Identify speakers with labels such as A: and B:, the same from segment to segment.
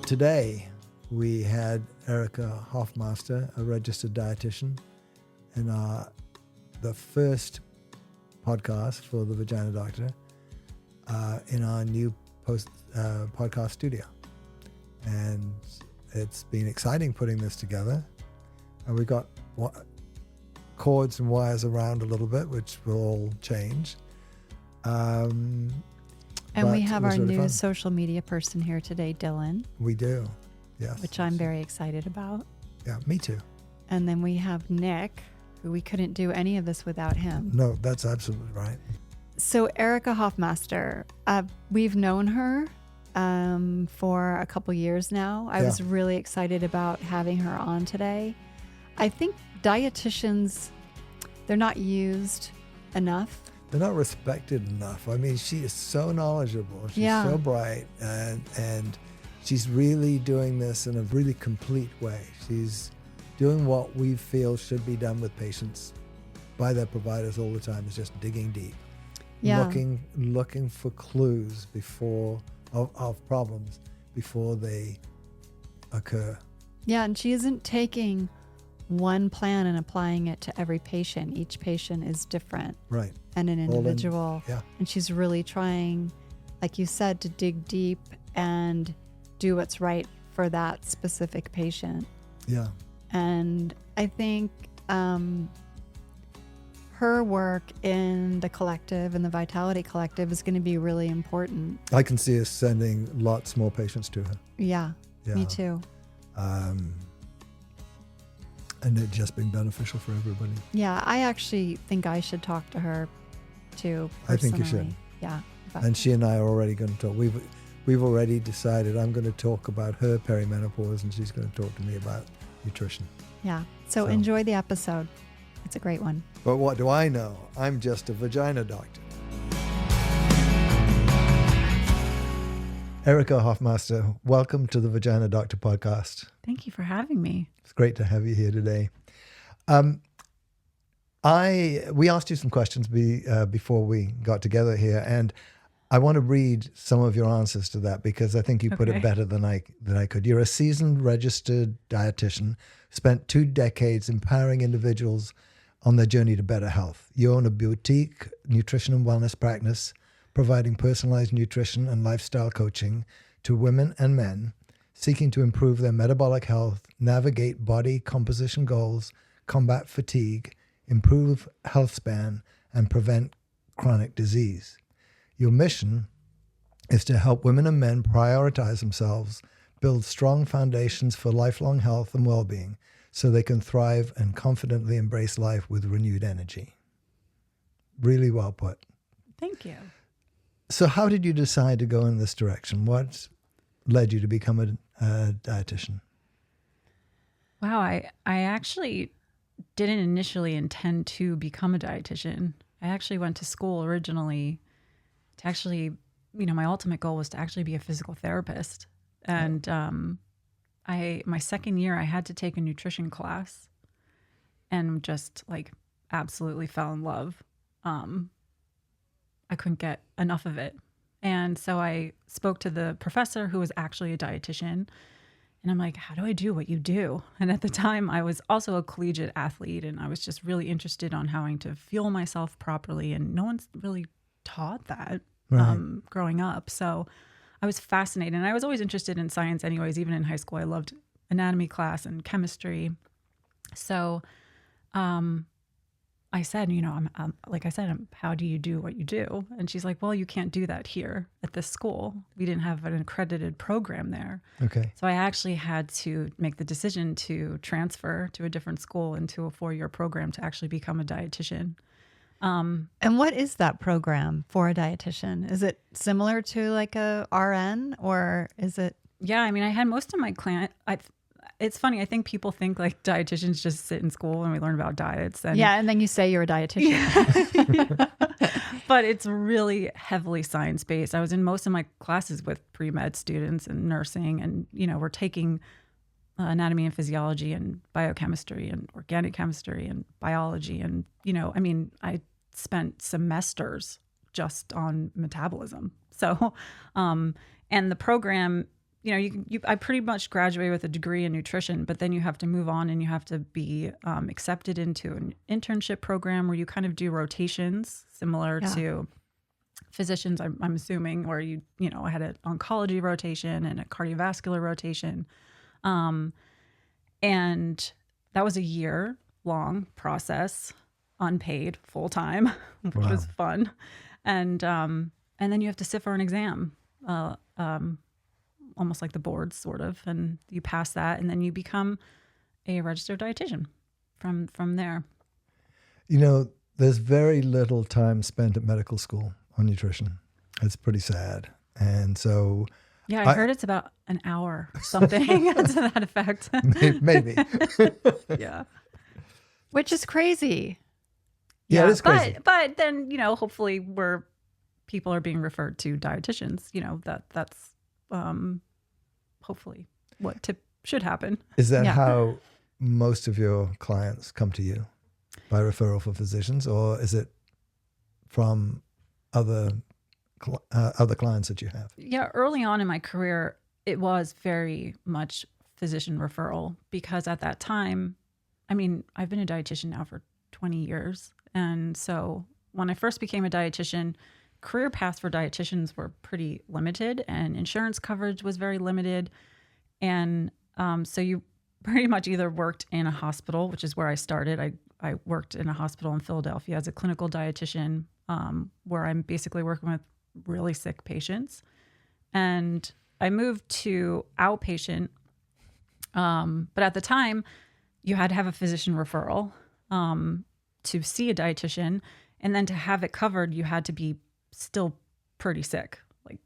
A: Today, we had Erika Hoffmaster, a registered dietitian, in the first podcast for the Vagina Doctor in our new podcast studio. And it's been exciting putting this together. And we got cords and wires around a little bit, which will all change.
B: And we have our new social media person here today, Dylan.
A: We do, yes.
B: Which I'm very excited about.
A: Yeah, me too.
B: And then we have Nick, who we couldn't do any of this without him.
A: No, that's absolutely right.
B: So Erika Hoffmaster, we've known her for a couple years now. I was really excited about having her on today. I think dietitians, they're not used enough.
A: They're not respected enough. I mean, she is so knowledgeable. She's so bright, and she's really doing this in a really complete way. She's doing what we feel should be done with patients by their providers all the time, is just digging deep, looking for clues of problems before they occur.
B: Yeah, and she isn't taking one plan and applying it to every patient. Each patient is different.
A: Right.
B: And an individual.
A: Yeah.
B: And she's really trying, like you said, to dig deep and do what's right for that specific patient.
A: Yeah.
B: And I think her work in the collective and the Vitality Collective is going to be really important.
A: I can see us sending lots more patients to her.
B: Yeah. Me too.
A: And it's just been beneficial for everybody.
B: Yeah, I actually think I should talk to her too, personally.
A: I think you should.
B: Yeah.
A: And she and I are already going to talk. We've already decided I'm going to talk about her perimenopause, and she's going to talk to me about nutrition.
B: Yeah. So enjoy the episode. It's a great one.
A: But what do I know? I'm just a vagina doctor. Erika Hoffmaster, welcome to the Vagina Doctor podcast.
C: Thank you for having me.
A: It's great to have you here today. We asked you some questions before we got together here, and I want to read some of your answers to that because I think you put it better than I could. You're a seasoned registered dietitian, spent 2 decades empowering individuals on their journey to better health. You own a boutique nutrition and wellness practice, providing personalized nutrition and lifestyle coaching to women and men seeking to improve their metabolic health, navigate body composition goals, combat fatigue, improve health span, and prevent chronic disease. Your mission is to help women and men prioritize themselves, build strong foundations for lifelong health and well-being so they can thrive and confidently embrace life with renewed energy. Really well put.
C: Thank you.
A: So how did you decide to go in this direction? What led you to become a dietitian?
C: Wow, I actually didn't initially intend to become a dietitian. I actually went to school originally to actually, my ultimate goal was to actually be a physical therapist. And my second year, I had to take a nutrition class and just absolutely fell in love. I couldn't get enough of it. And so I spoke to the professor who was actually a dietitian. And I'm like, how do I do what you do? And at the time, I was also a collegiate athlete, and I was just really interested on how to fuel myself properly. And no one's really taught that growing up. So I was fascinated. And I was always interested in science anyways. Even in high school, I loved anatomy class and chemistry. So I said, how do you do what you do? And she's like, well, you can't do that here at this school. We didn't have an accredited program there.
A: Okay.
C: So I actually had to make the decision to transfer to a different school into a 4-year program to actually become a dietitian.
B: And what is that program for a dietitian? Is it similar to like a RN, or is it?
C: Yeah, I had most of my it's funny. I think people think dietitians just sit in school and we learn about diets. And
B: then you say you're a dietitian.
C: Yeah. But it's really heavily science-based. I was in most of my classes with pre-med students and nursing, and, we're taking anatomy and physiology and biochemistry and organic chemistry and biology. And, I spent semesters just on metabolism. So, and the program I pretty much graduated with a degree in nutrition, but then you have to move on and you have to be accepted into an internship program where you kind of do rotations similar to physicians, I'm assuming, where I had an oncology rotation and a cardiovascular rotation. And that was a year-long process, unpaid, full-time, which was fun. And then you have to sit for an exam, almost like the boards, sort of, and you pass that, and then you become a registered dietitian from there.
A: There's very little time spent at medical school on nutrition. It's pretty sad. And so...
C: Yeah, I heard it's about an hour, something to that effect.
A: Maybe.
C: Yeah.
B: Which is crazy.
A: Yeah, it is crazy.
C: But then, hopefully where people are being referred to dietitians, that's hopefully what should happen.
A: Is that how most of your clients come to you? By referral for physicians, or is it from other clients that you have?
C: Yeah, early on in my career, it was very much physician referral, because at that time, I've been a dietitian now for 20 years. And so when I first became a dietitian, career paths for dietitians were pretty limited and insurance coverage was very limited. And so you pretty much either worked in a hospital, which is where I started. I worked in a hospital in Philadelphia as a clinical dietitian, where I'm basically working with really sick patients. And I moved to outpatient, but at the time, you had to have a physician referral to see a dietitian, and then to have it covered, you had to be still pretty sick, like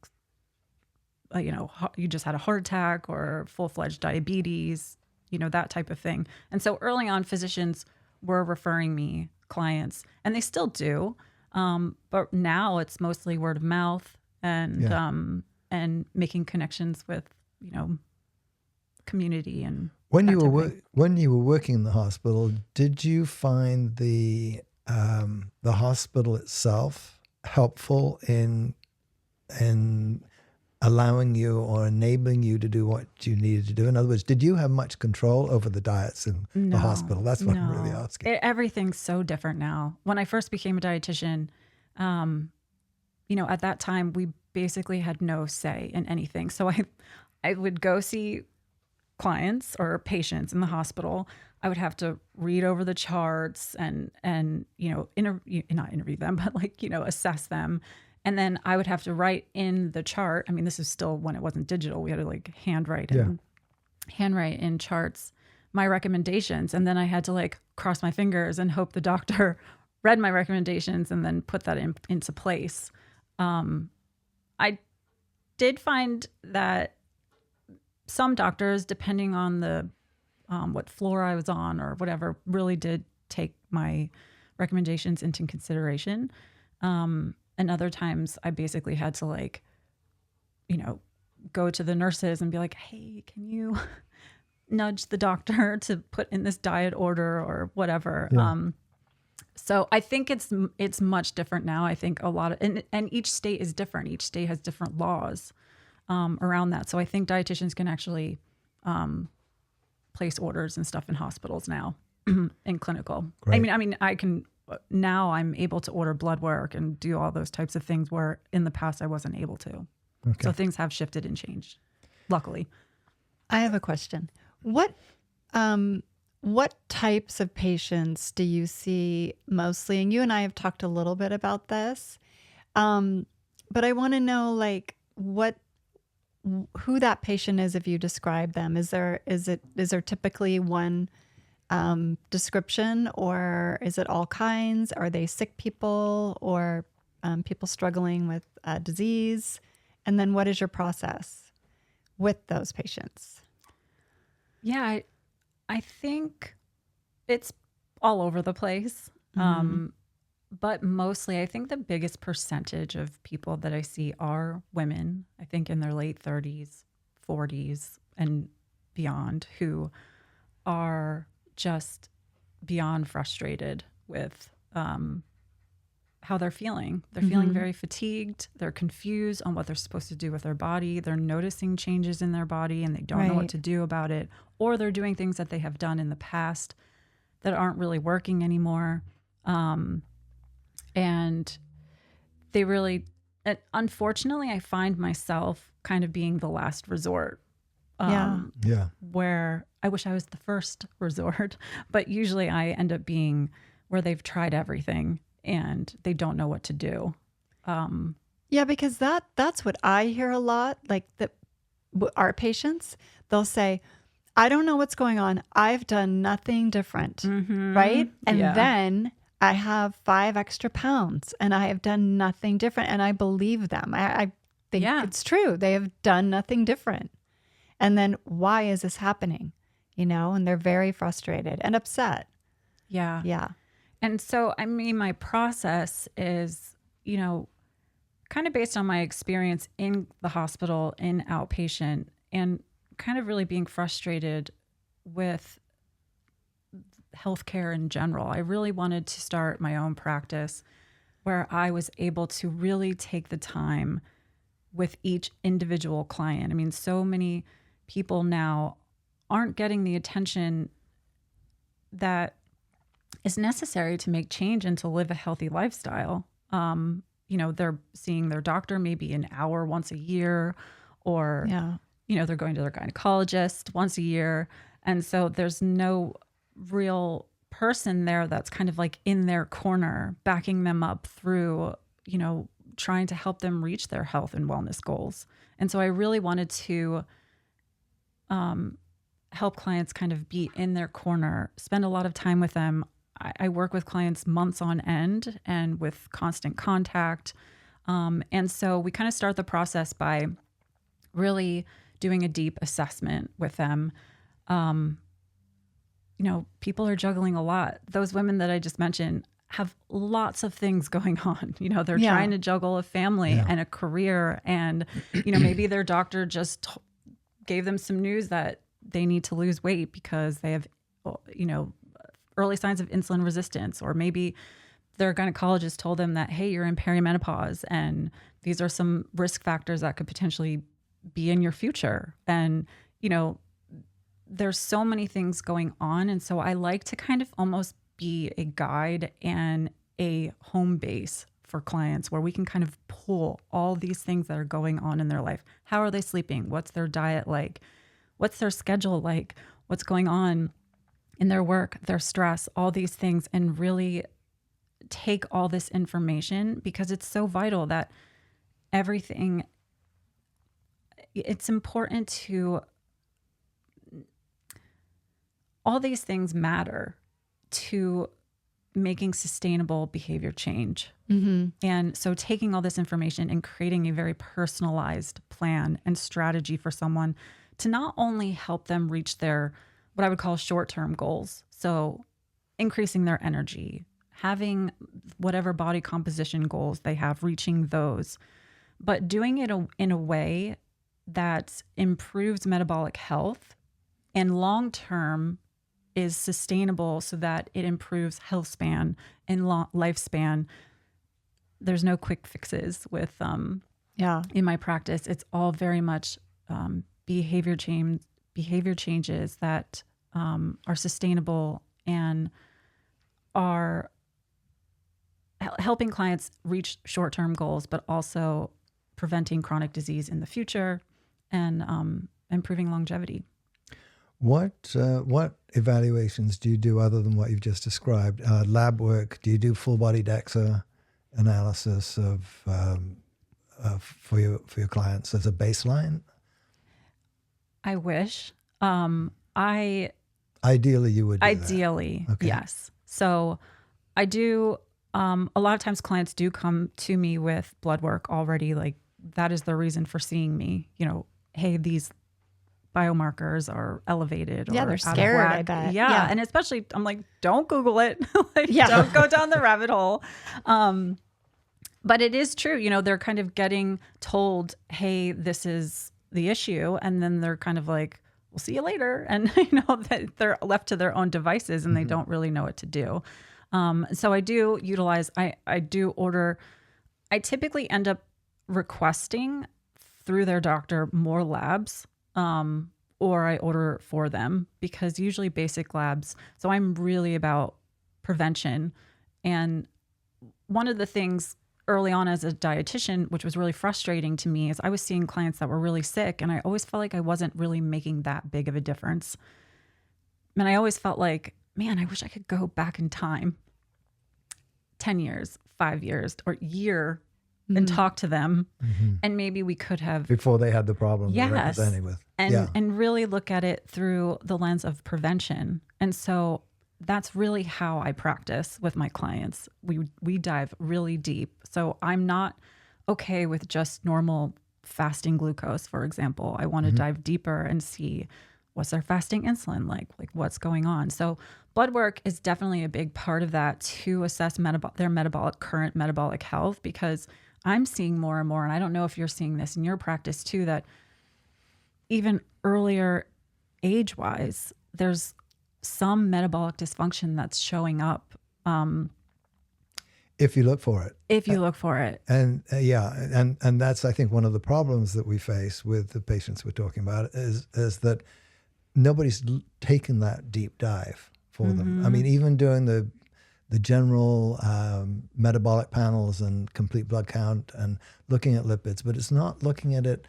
C: you just had a heart attack or full-fledged diabetes, that type of thing. And so early on, physicians were referring me clients, and they still do, but now it's mostly word of mouth and making connections with community. And
A: when you were working in the hospital, did you find the hospital itself helpful in allowing you or enabling you to do what you needed to do? In other words, did you have much control over the diets in the hospital? That's what I'm really asking.
C: Everything's so different now. When I first became a dietitian, at that time, we basically had no say in anything. So I would go see clients or patients in the hospital. I would have to read over the charts and not interview them, but assess them. And then I would have to write in the chart. This is still when it wasn't digital. We had to handwrite in charts my recommendations. And then I had to cross my fingers and hope the doctor read my recommendations and then put that into place. I did find that some doctors, depending on the what floor I was on or whatever, really did take my recommendations into consideration. And other times I basically had to go to the nurses and be like, hey, can you nudge the doctor to put in this diet order or whatever? Yeah. So I think it's much different now. I think a lot of, and each state is different. Each state has different laws around that. So I think dietitians can actually place orders and stuff in hospitals now in clinical. Great. I can. Now I'm able to order blood work and do all those types of things where in the past I wasn't able to. Okay. So things have shifted and changed, luckily.
B: I have a question. What types of patients do you see mostly? And you and I have talked a little bit about this, but I want to know who that patient is if you describe them. Is there typically one description, or is it all kinds? Are they sick people or people struggling with disease? And then what is your process with those patients? Yeah,
C: I think it's all over the place. Mm-hmm. But mostly I think the biggest percentage of people that I see are women, I think in their late 30s, 40s and beyond, who are just beyond frustrated with how they're feeling. They're feeling very fatigued. They're confused on what they're supposed to do with their body. They're noticing changes in their body and they don't know what to do about it. Or they're doing things that they have done in the past that aren't really working anymore. And they really, unfortunately, I find myself kind of being the last resort. Where I wish I was the first resort, but usually I end up being where they've tried everything and they don't know what to do.
B: Because that's what I hear a lot. Like our patients, they'll say, I don't know what's going on. I've done nothing different. Right. And then I have 5 extra pounds and I have done nothing different. And I believe them. I think it's true. They have done nothing different. And then why is this happening? And they're very frustrated and upset.
C: Yeah.
B: Yeah.
C: And so, I mean, my process is, kind of based on my experience in the hospital, in outpatient, and kind of really being frustrated with healthcare in general. I really wanted to start my own practice where I was able to really take the time with each individual client. I mean, so many people now aren't getting the attention that is necessary to make change and to live a healthy lifestyle. They're seeing their doctor maybe an hour once a year, or, they're going to their gynecologist once a year. And so there's no real person there that's kind of like in their corner, backing them up through, trying to help them reach their health and wellness goals. And so I really wanted to help clients kind of be in their corner, spend a lot of time with them. I work with clients months on end and with constant contact. And so we kind of start the process by really doing a deep assessment with them. People are juggling a lot. Those women that I just mentioned have lots of things going on. They're trying to juggle a family and a career. And, maybe their doctor just gave them some news that they need to lose weight because they have, early signs of insulin resistance, or maybe their gynecologist told them that, hey, you're in perimenopause and these are some risk factors that could potentially be in your future. And, there's so many things going on. And so I like to kind of almost be a guide and a home base for clients where we can kind of pull all these things that are going on in their life. How are they sleeping? What's their diet like? What's their schedule like? What's going on in their work, their stress, all these things, and really take all this information, because it's so vital that everything, it's important to, all these things matter to making sustainable behavior change. And so taking all this information and creating a very personalized plan and strategy for someone to not only help them reach their, what I would call short-term goals. So increasing their energy, having whatever body composition goals they have, reaching those, but doing it in a way that improves metabolic health and long-term is sustainable so that it improves health span and lifespan. There's no quick fixes with, in my practice, it's all very much behavior changes that are sustainable and are helping clients reach short-term goals, but also preventing chronic disease in the future and improving longevity.
A: What evaluations do you do other than what you've just described? Lab work? Do you do full body DEXA analysis for your clients as a baseline?
C: I wish.
A: Ideally, you would do
C: Ideally,
A: that. Okay.
C: Yes. So I do, a lot of times clients do come to me with blood work already. Like that is the reason for seeing me, hey, these biomarkers are elevated.
B: Yeah,
C: or
B: they're
C: out of
B: scared,
C: whack.
B: I bet.
C: Yeah. And especially, I'm like, don't Google it. Don't go down the rabbit hole. But it is true. They're kind of getting told, hey, this is the issue. And then they're kind of like, we'll see you later. And, that they're left to their own devices and they don't really know what to do. So I do utilize, I do order, I typically end up requesting through their doctor more labs, or I order for them, because usually basic labs. So I'm really about prevention. And one of the things early on as a dietitian, which was really frustrating to me, is I was seeing clients that were really sick, and I always felt like I wasn't really making that big of a difference. And I always felt like, man, I wish I could go back in time 10 years, 5 years, or year and talk to them. And maybe we could have,
A: before they had the problem they're
C: yes,
A: representing with.
C: and really look at it through the lens of prevention. And so that's really how I practice with my clients. We dive really deep. So I'm not okay with just normal fasting glucose, for example. I want to dive deeper and see what's their fasting insulin like what's going on. So blood work is definitely a big part of that, to assess their current metabolic health, because I'm seeing more and more, and I don't know if you're seeing this in your practice too, that even earlier age-wise, there's some metabolic dysfunction that's showing up.
A: If you look for it.
C: If you look for it.
A: And and that's, I think, one of the problems that we face with the patients we're talking about is that nobody's taken that deep dive for them. I mean, even doing the general metabolic panels and complete blood count and looking at lipids, but it's not looking at it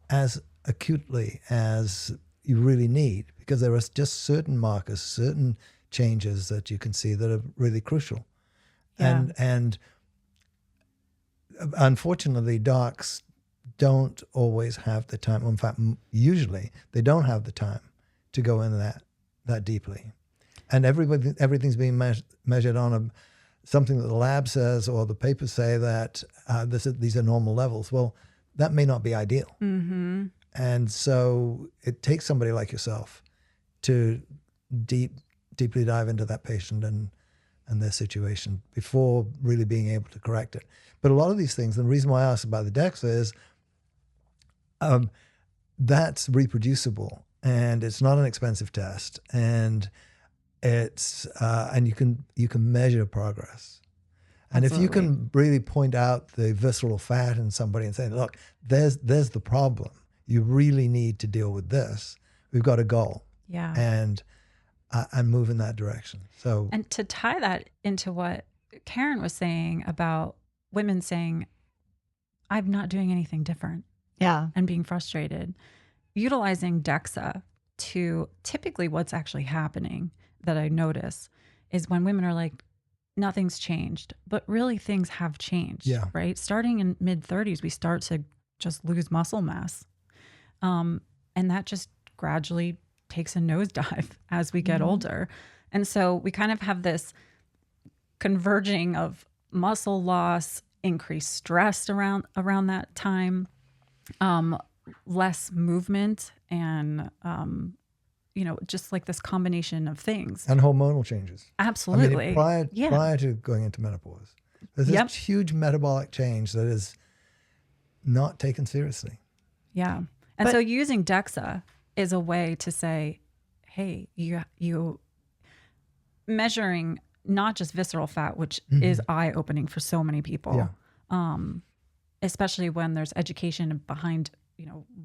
A: as acutely as you really need, because there are just certain markers, certain changes that you can see that are really crucial.
C: Yeah.
A: And unfortunately, docs don't always have the time. In fact, usually they don't have the time to go into that deeply. And everything's being measured on something that the lab says or the papers say that these are normal levels. Well, that may not be ideal. And so it takes somebody like yourself to deeply dive into that patient and their situation before really being able to correct it. But a lot of these things, and the reason why I asked about the DEXA is that's reproducible, and it's not an expensive test, and it's and you can measure progress. And
C: Absolutely.
A: if you can really point out the visceral fat in somebody and say, look, there's the problem. You really need to deal with this. We've got a goal.
C: Yeah.
A: And move in that direction. So,
C: and to tie that into what Karen was saying about women saying, I'm not doing anything different.
B: Yeah.
C: And being frustrated, utilizing DEXA to typically what's actually happening that I notice is when women are like, nothing's changed, but really things have changed,
A: Yeah.
C: right? Starting in mid-30s, we start to just lose muscle mass. And that just gradually takes a nosedive as we get older. And so we kind of have this converging of muscle loss, increased stress around that time, less movement, and just like this combination of things.
A: and hormonal changes.
C: Absolutely.
A: I mean, prior to going into menopause, there's this huge metabolic change that is not taken seriously.
C: Yeah. And so using DEXA is a way to say, hey, you measuring not just visceral fat, which is eye-opening for so many people, especially when there's education behind,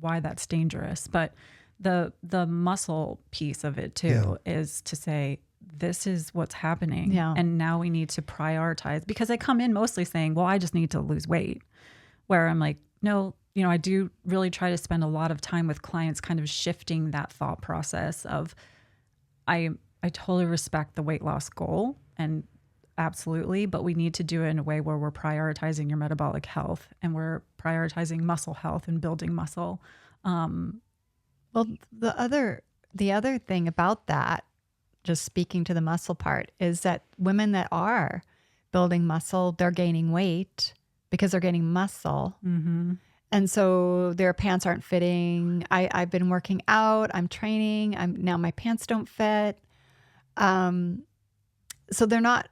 C: why that's dangerous. But the muscle piece of it too is to say, this is what's happening.
B: Yeah.
C: And now we need to prioritize, because I come in mostly saying, well, I just need to lose weight, where I'm like, no, I do really try to spend a lot of time with clients kind of shifting that thought process of, I totally respect the weight loss goal, and absolutely, but we need to do it in a way where we're prioritizing your metabolic health and we're prioritizing muscle health and building muscle.
B: Well, the other thing about that, just speaking to the muscle part, is that women that are building muscle, they're gaining weight because they're gaining muscle. And so their pants aren't fitting. I've been working out, I'm training, now my pants don't fit. So they're not,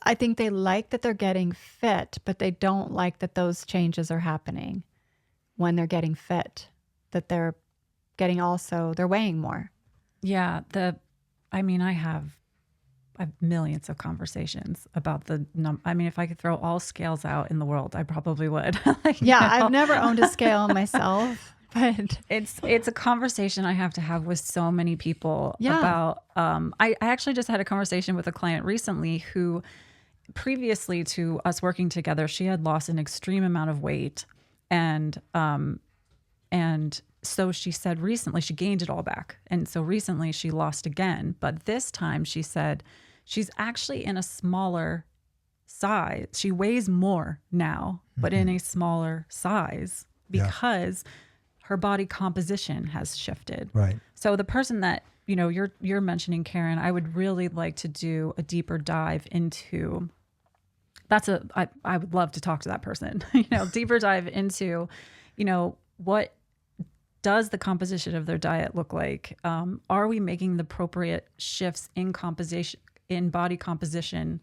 B: I think they like that they're getting fit, but they don't like that those changes are happening when they're getting fit, that they're getting they're weighing more.
C: Yeah. I have millions of conversations about the I mean, if I could throw all scales out in the world, I probably would.
B: I've never owned a scale myself, but
C: it's a conversation I have to have with so many people about. I actually just had a conversation with a client recently who, previously to us working together, she had lost an extreme amount of weight, and so she said recently she gained it all back. And so recently she lost again. But this time she said she's actually in a smaller size. She weighs more now, but in a smaller size because her body composition has shifted.
A: Right.
C: So the person that, you're mentioning, Karen, I would really like to do a deeper dive into. I would love to talk to that person, deeper dive into, what does the composition of their diet look like? Are we making the appropriate shifts in composition, in body composition,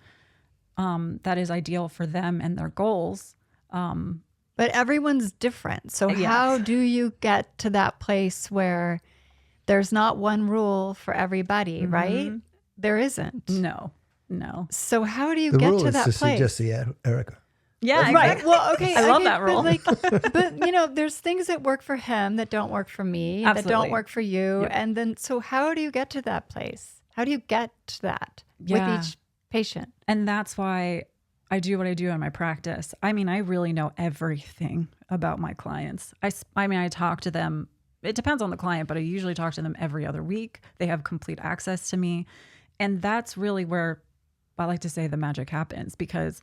C: that is ideal for them and their goals?
B: But everyone's different. So how do you get to that place where there's not one rule for everybody, right? There isn't.
C: No.
B: So how do you get to that place?
A: The rule is to see just see Erika.
C: Yeah,
B: right.
C: Exactly.
B: Well, okay.
C: I love that rule.
B: But there's things that work for him that don't work for me,
C: Absolutely.
B: that don't work for you.
C: Yep.
B: And then, so how do you get to that place? How do you get to that with each patient?
C: And that's why I do what I do in my practice. I mean, I really know everything about my clients. I talk to them. It depends on the client, but I usually talk to them every other week. They have complete access to me. And that's really where I like to say the magic happens, because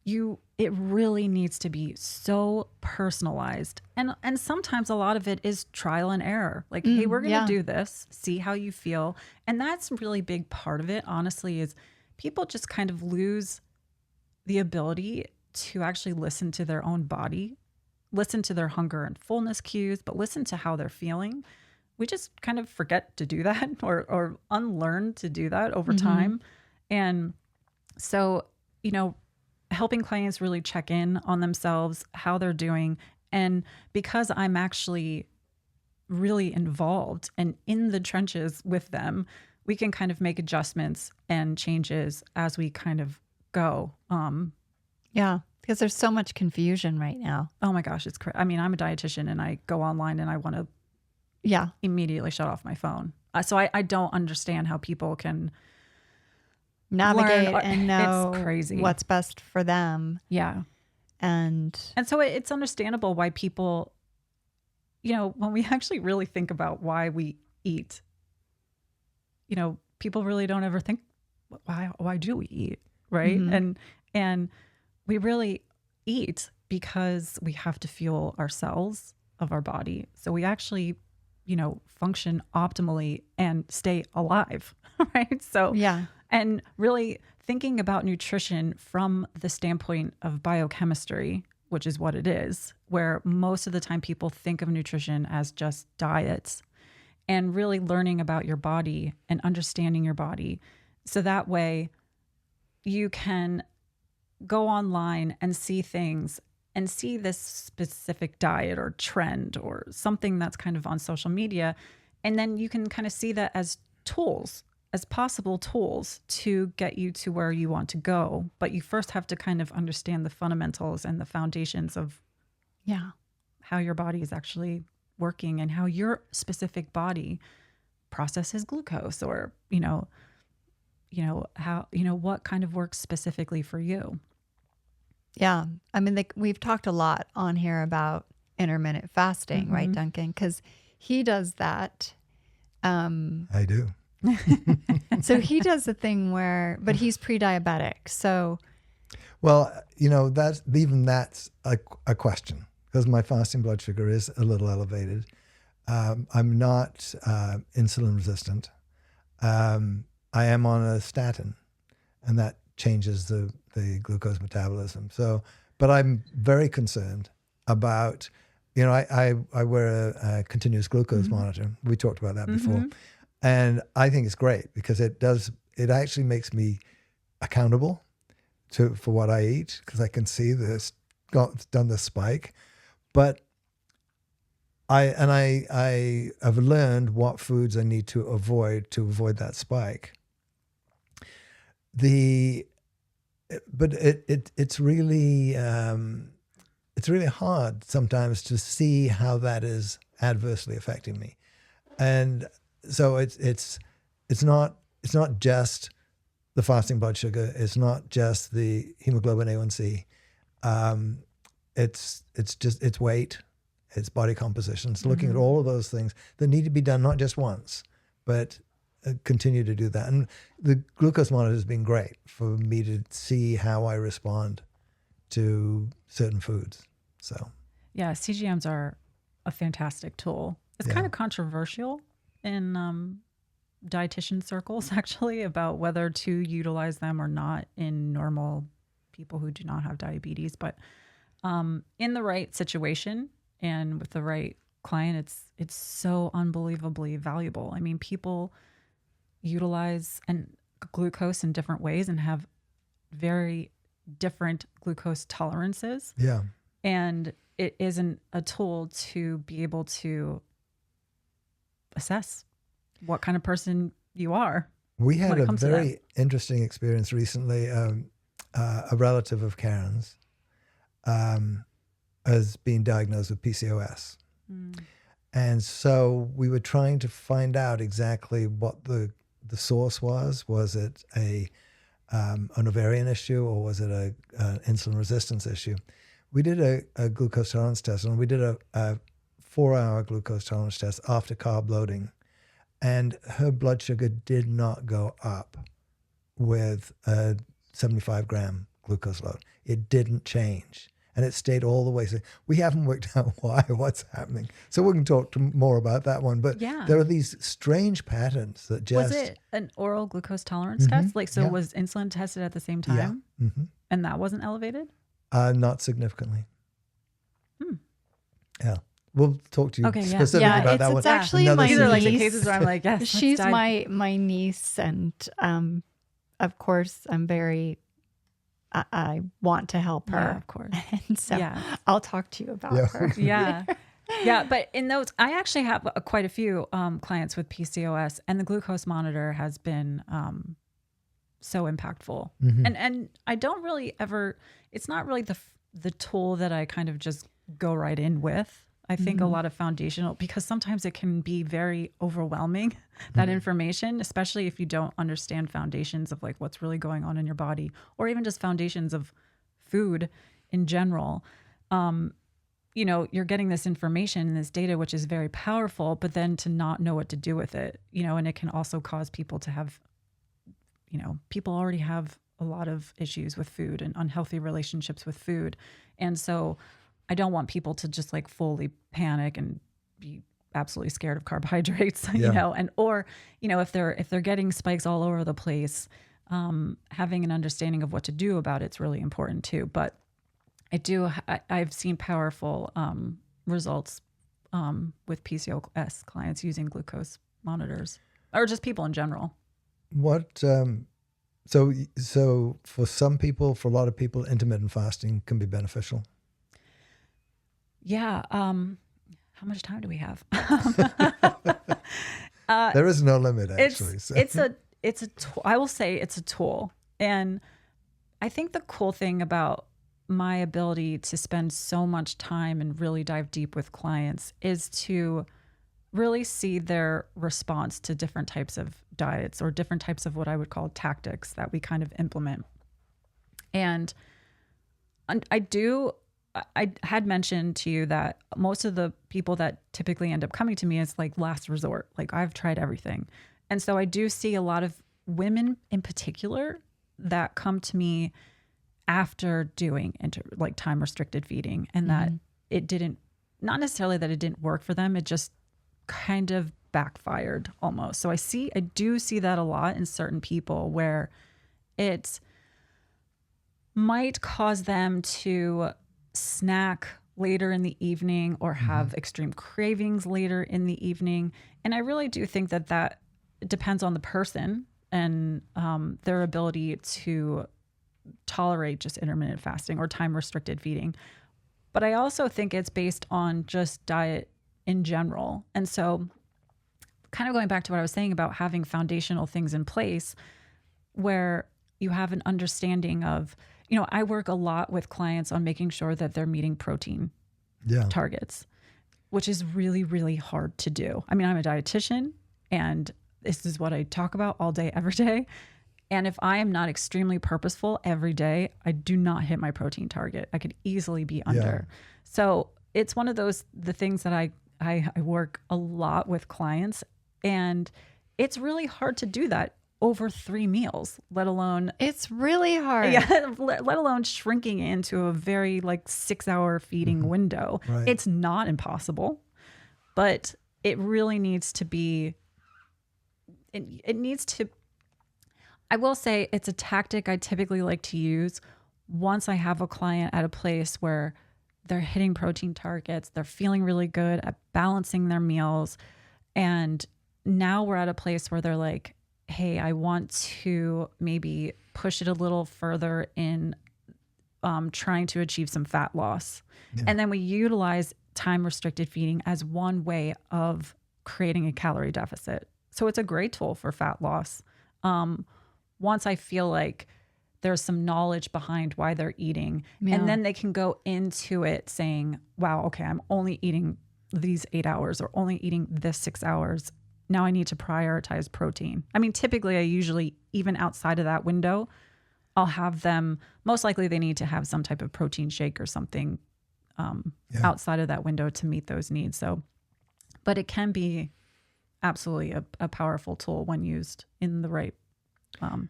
C: it really needs to be so personalized. And sometimes a lot of it is trial and error. Like, hey, we're going to do this, see how you feel. And that's a really big part of it, honestly, is people just kind of lose the ability to actually listen to their own body, listen to their hunger and fullness cues, but listen to how they're feeling. We just kind of forget to do that or unlearn to do that over time. And so, helping clients really check in on themselves, how they're doing. And because I'm actually really involved and in the trenches with them, we can kind of make adjustments and changes as we kind of go.
B: Because there's so much confusion right now.
C: Oh my gosh, it's crazy. I mean, I'm a dietitian and I go online and I want to immediately shut off my phone. So I don't understand how people can
B: navigate and know
C: it's crazy.
B: What's best for them.
C: Yeah.
B: And
C: so it's understandable why people, when we actually really think about why we eat, people really don't ever think, why do we eat? Right. And we really eat because we have to fuel our cells of our body. So we actually, function optimally and stay alive. Right. So, and really thinking about nutrition from the standpoint of biochemistry, which is what it is, where most of the time people think of nutrition as just diets, and really learning about your body and understanding your body. So that way you can go online and see things and see this specific diet or trend or something that's kind of on social media. And then you can kind of see that as tools, as possible tools to get you to where you want to go. But you first have to kind of understand the fundamentals and the foundations of how your body is actually working and how your specific body processes glucose, or, how, what kind of works specifically for you.
B: Yeah. I mean, we've talked a lot on here about intermittent fasting, right, Duncan? Because he does that.
A: I do.
B: So he does the thing but he's pre-diabetic. So,
A: well, that's a question, because my fasting blood sugar is a little elevated. I'm not insulin resistant. I am on a statin, and that changes the glucose metabolism. So, but I'm very concerned about, I wear a continuous glucose monitor. We talked about that before. And I think it's great because it actually makes me accountable for what I eat, because I can see this done the spike. But I have learned what foods I need to avoid that spike. but it's really hard sometimes to see how that is adversely affecting me, and so it's not just the fasting blood sugar, it's not just the hemoglobin A1C, it's weight, it's body composition, it's looking at all of those things that need to be done not just once, but continue to do that. And the glucose monitor has been great for me to see how I respond to certain foods. So
C: yeah, CGMs are a fantastic tool. It's kind of controversial in dietitian circles, actually, about whether to utilize them or not in normal people who do not have diabetes. But in the right situation and with the right client, it's so unbelievably valuable. I mean, people utilize glucose in different ways and have very different glucose tolerances.
A: yeah.
C: And it isn't a tool to be able to assess what kind of person you are.
A: We had a very interesting experience recently. A relative of Karen's has been diagnosed with PCOS. And so we were trying to find out exactly what the source was. Was it an ovarian issue, or was it an insulin resistance issue? We did a glucose tolerance test, and we did a 4-hour glucose tolerance test after carb loading. And her blood sugar did not go up with a 75-gram glucose load. It didn't change. And it stayed all the way. So we haven't worked out what's happening. So we can talk more about that one. But there are these strange patterns that just...
C: Was it an oral glucose tolerance test? Was insulin tested at the same time?
A: Yeah.
C: And that wasn't elevated?
A: Not significantly. Yeah. We'll talk to you specifically about that one.
B: It's actually
A: my
B: niece.
C: These are like the cases where I'm like, yes,
B: she's my niece, and of course I'm very... I want to help her,
C: of course.
B: And so I'll talk to you about her.
C: Yeah. But in those, I actually have quite a few clients with PCOS, and the glucose monitor has been so impactful. And I don't really ever, it's not really the tool that I kind of just go right in with. I think a lot of foundational, because sometimes it can be very overwhelming, that information, especially if you don't understand foundations of like what's really going on in your body, or even just foundations of food in general. You're getting this information and this data, which is very powerful, but then to not know what to do with it, and it can also cause people to have, people already have a lot of issues with food and unhealthy relationships with food. And so I don't want people to just like fully panic and be absolutely scared of carbohydrates, if they're getting spikes all over the place, having an understanding of what to do about it's really important too. But I've seen powerful results with PCOS clients using glucose monitors, or just people in general.
A: What so for some people, for a lot of people, intermittent fasting can be beneficial.
C: Yeah. How much time do we have?
A: There is no limit, actually.
C: It's a tool. I will say it's a tool. And I think the cool thing about my ability to spend so much time and really dive deep with clients is to really see their response to different types of diets or different types of what I would call tactics that we kind of implement. And I had mentioned to you that most of the people that typically end up coming to me is like last resort. Like I've tried everything. And so I do see a lot of women in particular that come to me after doing time restricted feeding, and that it didn't, not necessarily that it didn't work for them. It just kind of backfired almost. So I do see that a lot in certain people where it might cause them to snack later in the evening or have extreme cravings later in the evening. And I really do think that depends on the person and their ability to tolerate just intermittent fasting or time restricted feeding. But I also think it's based on just diet in general. And so kind of going back to what I was saying about having foundational things in place, where you have an understanding of, I work a lot with clients on making sure that they're meeting protein targets, which is really, really hard to do. I mean, I'm a dietitian and this is what I talk about all day, every day. And if I am not extremely purposeful every day, I do not hit my protein target. I could easily be under. So it's one of the things that I work a lot with clients, and it's really hard to do that over 3 meals, let alone.
B: It's really hard.
C: Yeah, let alone shrinking into a very 6-hour feeding window.
A: Right.
C: It's not impossible, but it really needs to be, it needs to, I will say it's a tactic I typically like to use once I have a client at a place where they're hitting protein targets, they're feeling really good at balancing their meals. And now we're at a place where they're like, hey, I want to maybe push it a little further in trying to achieve some fat loss. Yeah. And then we utilize time restricted feeding as one way of creating a calorie deficit. So it's a great tool for fat loss. Once I feel like there's some knowledge behind why they're eating, and then they can go into it saying, wow, okay, I'm only eating these 8 hours or only eating this 6 hours. Now I need to prioritize protein. I mean, typically I usually, even outside of that window, I'll have them, most likely they need to have some type of protein shake or something outside of that window to meet those needs. So, but it can be absolutely a powerful tool when used in the right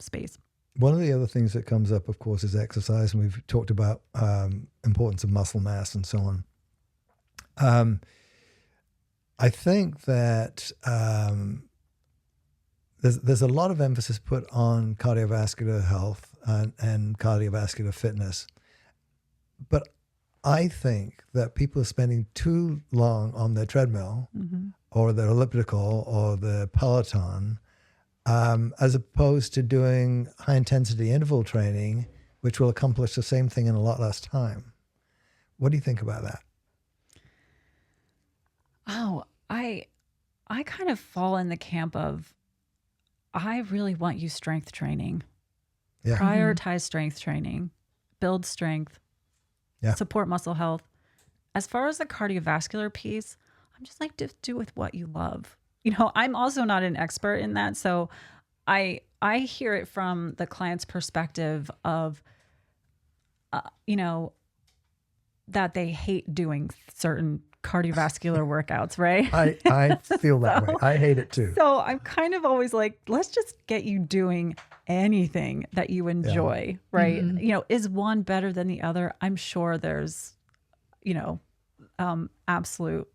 C: space.
A: One of the other things that comes up, of course, is exercise, and we've talked about importance of muscle mass and so on. I think that there's a lot of emphasis put on cardiovascular health and cardiovascular fitness, but I think that people are spending too long on their treadmill or their elliptical or the Peloton, as opposed to doing high intensity interval training, which will accomplish the same thing in a lot less time. What do you think about that?
C: Oh, I kind of fall in the camp of, I really want you strength training. Yeah. Prioritize strength training, build strength, support muscle health. As far as the cardiovascular piece, I'm just like, just do with what you love. I'm also not an expert in that. So I hear it from the client's perspective of, that they hate doing certain cardiovascular workouts, right?
A: I feel that way. I hate it too.
C: So I'm kind of always like, let's just get you doing anything that you enjoy, right? Mm-hmm. Is one better than the other? I'm sure there's, absolute,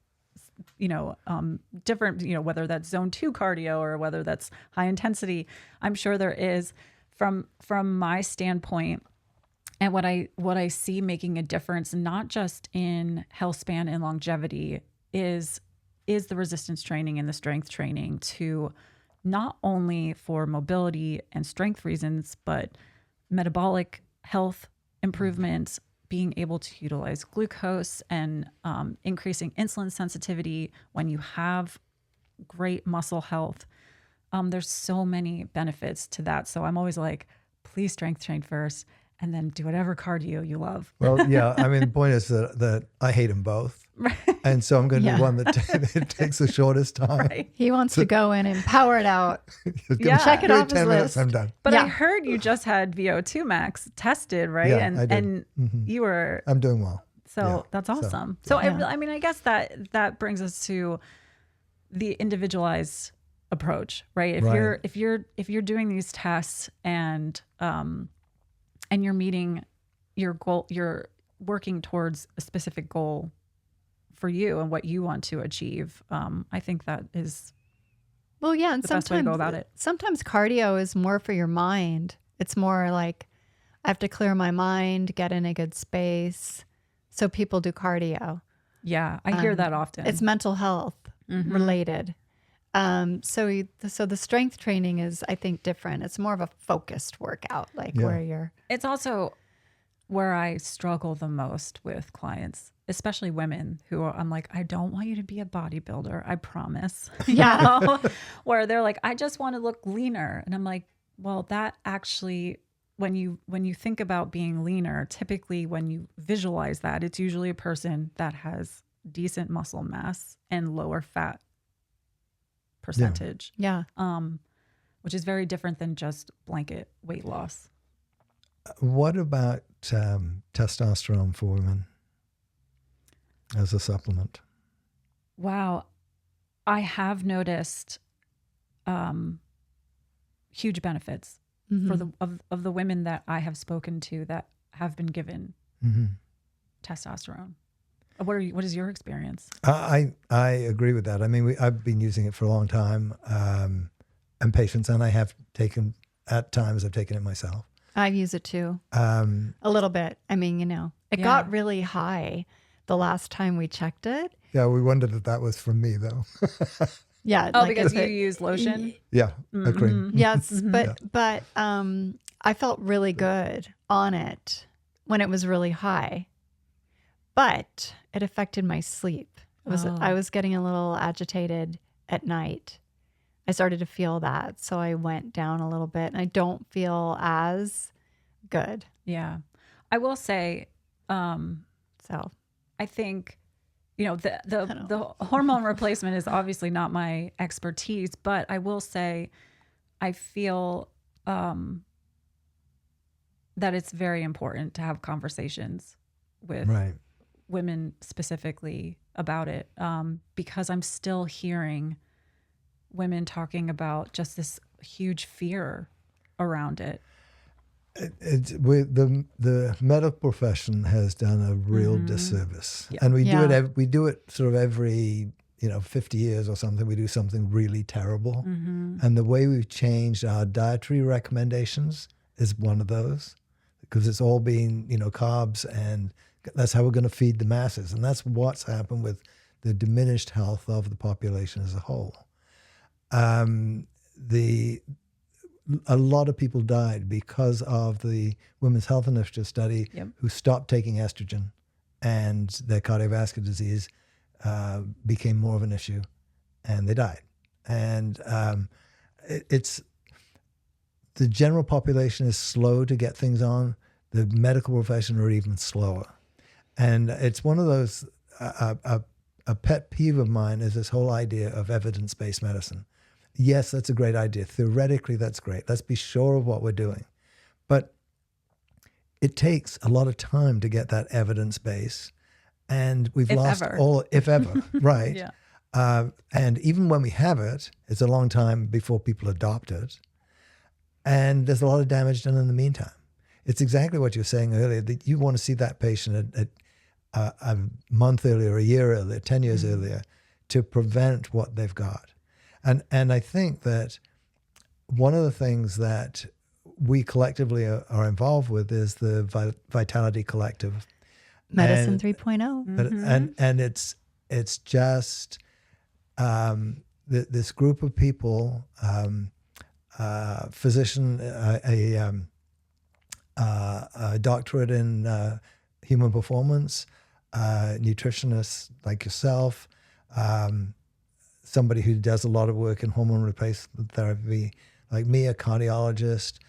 C: different, whether that's zone 2 cardio or whether that's high intensity. I'm sure there is. From my standpoint, and what I see making a difference, not just in health span and longevity, is the resistance training and the strength training, to not only for mobility and strength reasons, but metabolic health improvements, being able to utilize glucose and increasing insulin sensitivity when you have great muscle health. There's so many benefits to that. So I'm always like, please strength train first, and then do whatever cardio you love.
A: Well, yeah. I mean, the point is that I hate them both. Right. And so I'm going to do one that takes the shortest time. Right.
B: He wants to go in and power it out. Check it off his list.
A: I'm done.
C: But I heard you just had VO2 max tested, right?
A: Yeah, I did.
C: And you were...
A: I'm doing well.
C: So that's awesome. So I mean, I guess that brings us to the individualized approach, right? If you're doing these tests and you're meeting your goal, you're working towards a specific goal for you and what you want to achieve. I think that is
B: and
C: the best way to go about it.
B: Sometimes cardio is more for your mind. It's more like, I have to clear my mind, get in a good space. So people do cardio.
C: Yeah, I hear that often.
B: It's mental health related. So the strength training is, I think, different. It's more of a focused workout, where you're...
C: It's also where I struggle the most with clients, especially women who I'm like, I don't want you to be a bodybuilder, I promise. Yeah. Where they're like, I just want to look leaner. And I'm like, well, that actually when you think about being leaner, typically when you visualize that, it's usually a person that has decent muscle mass and lower fat percentage.
B: Yeah.
C: Which is very different than just blanket weight loss.
A: What about testosterone for women as a supplement?
C: Wow. I have noticed huge benefits for the women that I have spoken to that have been given testosterone. What is your experience?
A: I agree with that. I mean, I've been using it for a long time, and patients, and I have taken, at times I've taken it myself.
B: I've used it too. A little bit. I mean, it got really high the last time we checked it.
A: Yeah, we wondered if that was from me though.
B: Yeah.
C: Oh, like because you use lotion?
A: Yeah, a cream.
B: Yes, but I felt really good on it when it was really high, but it affected my sleep. I was getting a little agitated at night. I started to feel that, so I went down a little bit, and I don't feel as good.
C: Yeah, I will say.
B: So
C: I think, the hormone replacement is obviously not my expertise, but I will say, I feel that it's very important to have conversations with women specifically about it, because I'm still hearing women talking about just this huge fear around it.
A: The medical profession has done a real disservice, and we do it sort of every 50 years or something. We do something really terrible, and the way we've changed our dietary recommendations is one of those, because it's all been carbs, and that's how we're going to feed the masses, and that's what's happened with the diminished health of the population as a whole. A lot of people died because of the Women's Health Initiative study who stopped taking estrogen, and their cardiovascular disease became more of an issue, and they died. And it's the general population is slow to get things on. The medical profession are even slower. And it's one of those, a pet peeve of mine is this whole idea of evidence-based medicine. Yes, that's a great idea. Theoretically, that's great. Let's be sure of what we're doing. But it takes a lot of time to get that evidence base. And we've lost all, if ever, right?
C: Yeah.
A: And even when we have it, it's a long time before people adopt it. And there's a lot of damage done in the meantime. It's exactly what you were saying earlier, that you want to see that patient at a month earlier, a year earlier, 10 years earlier, to prevent what they've got. And I think that one of the things that we collectively are involved with is the Vitality Collective.
B: Medicine 3.0.
A: And it's just this group of people, physician, a doctorate in human performance, nutritionists like yourself, somebody who does a lot of work in hormone replacement therapy, like me, a cardiologist,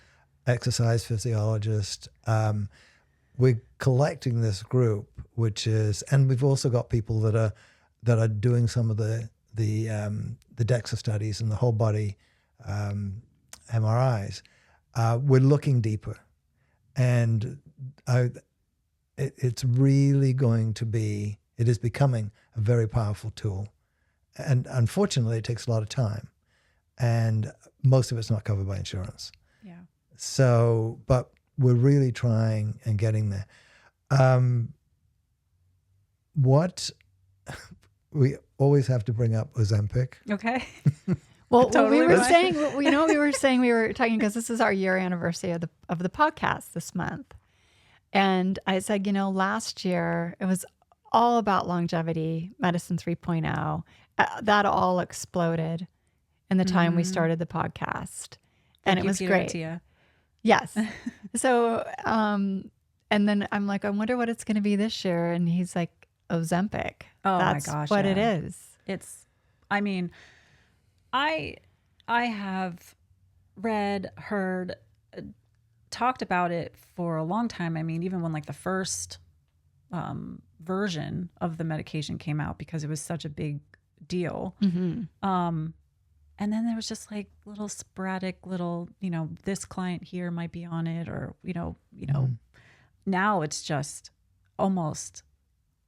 A: exercise physiologist. We're collecting this group, which is, and we've also got people that are doing some of the DEXA studies and the whole body MRIs. We're looking deeper, and it's really going to be. It is becoming a very powerful tool. And unfortunately, it takes a lot of time, and most of it's not covered by insurance.
C: Yeah.
A: So, but we're really trying and getting there. What we always have to bring up Ozempic.
C: Okay.
B: Well,
C: Totally
B: we were
C: right.
B: saying, we were talking, because this is our year anniversary of the podcast this month, and I said, last year it was all about longevity, Medicine 3.0. That all exploded in the time we started the podcast. And it was great. Yes. So, and then I'm like, I wonder what it's going to be this year. And he's like, Ozempic.
C: Oh
B: That's
C: my gosh.
B: what it
C: yeah.
B: is.
C: I have read, heard talked about it for a long time. I mean, even when like the first version of the medication came out, because it was such a big deal. And then there was just like little sporadic little, this client here might be on it, or, now it's just almost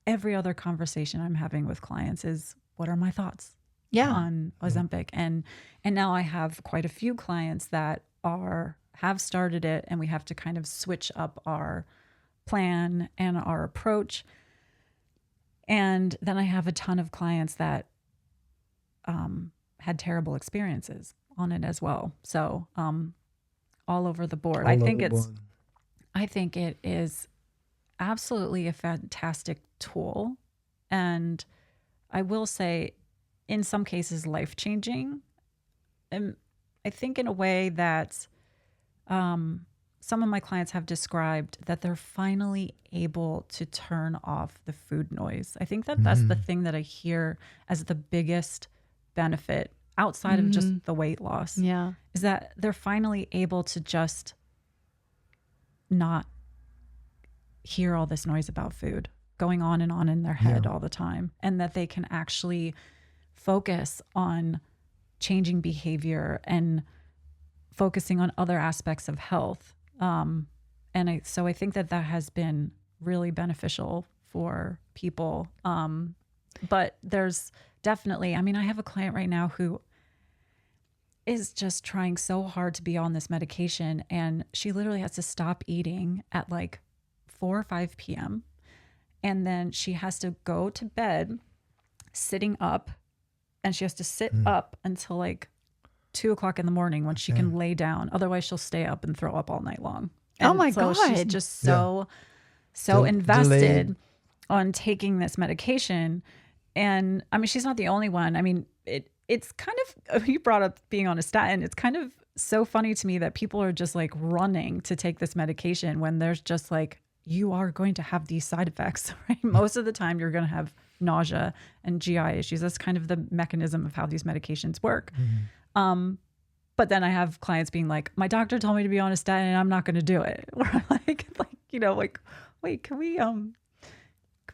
C: every other conversation I'm having with clients is, what are my thoughts on Ozempic? And now I have quite a few clients that have started it, and we have to kind of switch up our plan and our approach. And then I have a ton of clients that had terrible experiences on it as well. So all over the board. I think it is absolutely a fantastic tool. And I will say, in some cases, life-changing. And I think in a way that some of my clients have described that they're finally able to turn off the food noise. I think that that's the thing that I hear as the biggest benefit outside of just the weight loss.
B: Yeah.
C: Is that they're finally able to just not hear all this noise about food going on in their head all the time, and that they can actually focus on changing behavior and focusing on other aspects of health. So I think that has been really beneficial for people. But there's definitely, I mean, I have a client right now who is just trying so hard to be on this medication, and she literally has to stop eating at like 4 or 5 p.m. And then she has to go to bed sitting up, and she has to sit up until like 2 o'clock in the morning when she can lay down. Otherwise she'll stay up and throw up all night long. And
B: oh my God.
C: She's just so invested on taking this medication. And I mean, she's not the only one. I mean, it's kind of, you brought up being on a statin. It's kind of so funny to me that people are just like running to take this medication when there's just like, you are going to have these side effects, right? Most of the time you're going to have nausea and GI issues. That's kind of the mechanism of how these medications work. But then I have clients being like, my doctor told me to be on a statin and I'm not going to do it. Or like, wait, can we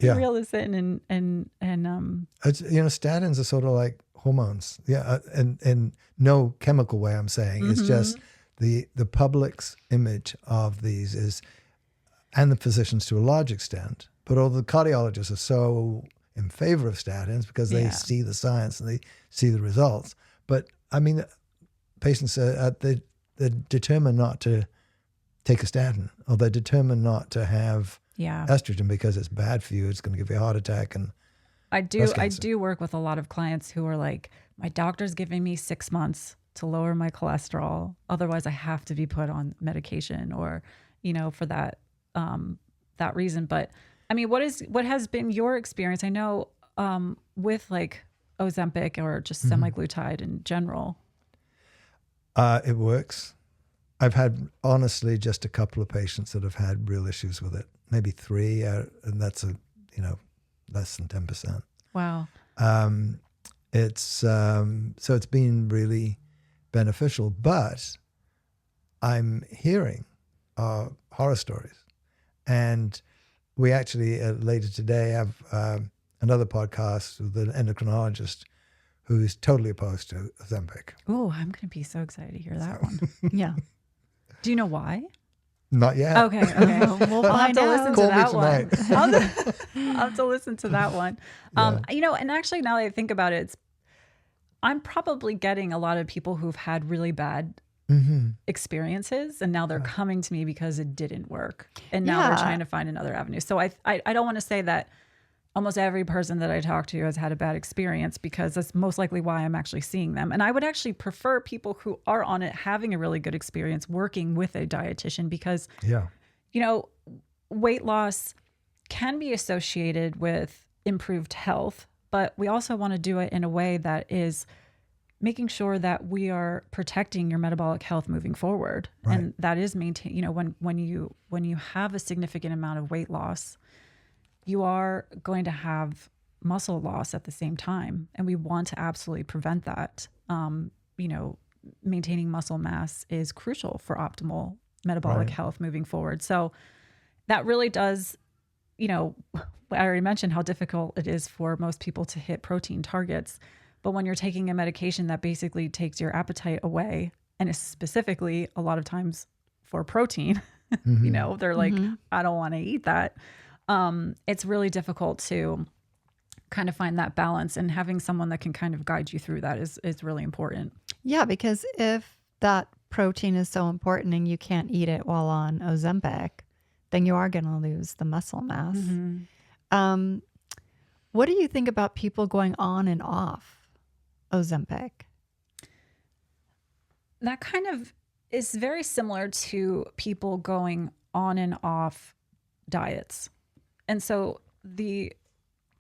C: reel this in and
A: it's, statins are sort of like hormones. Yeah. And no chemical way I'm saying. It's just the public's image of these is, and the physicians to a large extent, but all the cardiologists are so in favor of statins because they see the science and they see the results. But I mean, patients are they're determined not to take a statin, or they're determined not to have estrogen because it's bad for you. It's going to give you a heart attack. And
C: I do work with a lot of clients who are like, my doctor's giving me 6 months to lower my cholesterol. Otherwise I have to be put on medication, or, for that reason. But I mean, what has been your experience? I know with like Ozempic or just semaglutide in general.
A: It works. I've had honestly just a couple of patients that have had real issues with it, maybe 3, and that's less than 10%.
C: Wow.
A: So it's been really beneficial, but I'm hearing horror stories. And we actually later today have another podcast with an endocrinologist who's totally opposed to Ozempic.
C: Oh, I'm going to be so excited to hear that one. Yeah. Do you know why?
A: Not yet.
C: Okay. We'll have to listen to that one. I'll have to listen to that one. And actually now that I think about it, I'm probably getting a lot of people who've had really bad experiences, and now they're coming to me because it didn't work, and now they're trying to find another avenue. So I don't want to say that almost every person that I talk to has had a bad experience, because that's most likely why I'm actually seeing them. And I would actually prefer people who are on it having a really good experience working with a dietitian, because weight loss can be associated with improved health, but we also want to do it in a way that is making sure that we are protecting your metabolic health moving forward. Right. And that is maintain, when you have a significant amount of weight loss, you are going to have muscle loss at the same time. And we want to absolutely prevent that. Maintaining muscle mass is crucial for optimal metabolic health moving forward. So that really does, I already mentioned how difficult it is for most people to hit protein targets. But when you're taking a medication that basically takes your appetite away, and is specifically a lot of times for protein, they're like, I don't want to eat that. It's really difficult to kind of find that balance, and having someone that can kind of guide you through that is really important.
B: Yeah, because if that protein is so important and you can't eat it while on Ozempic, then you are going to lose the muscle mass. What do you think about people going on and off Ozempic?
C: That kind of is very similar to people going on and off diets. And so the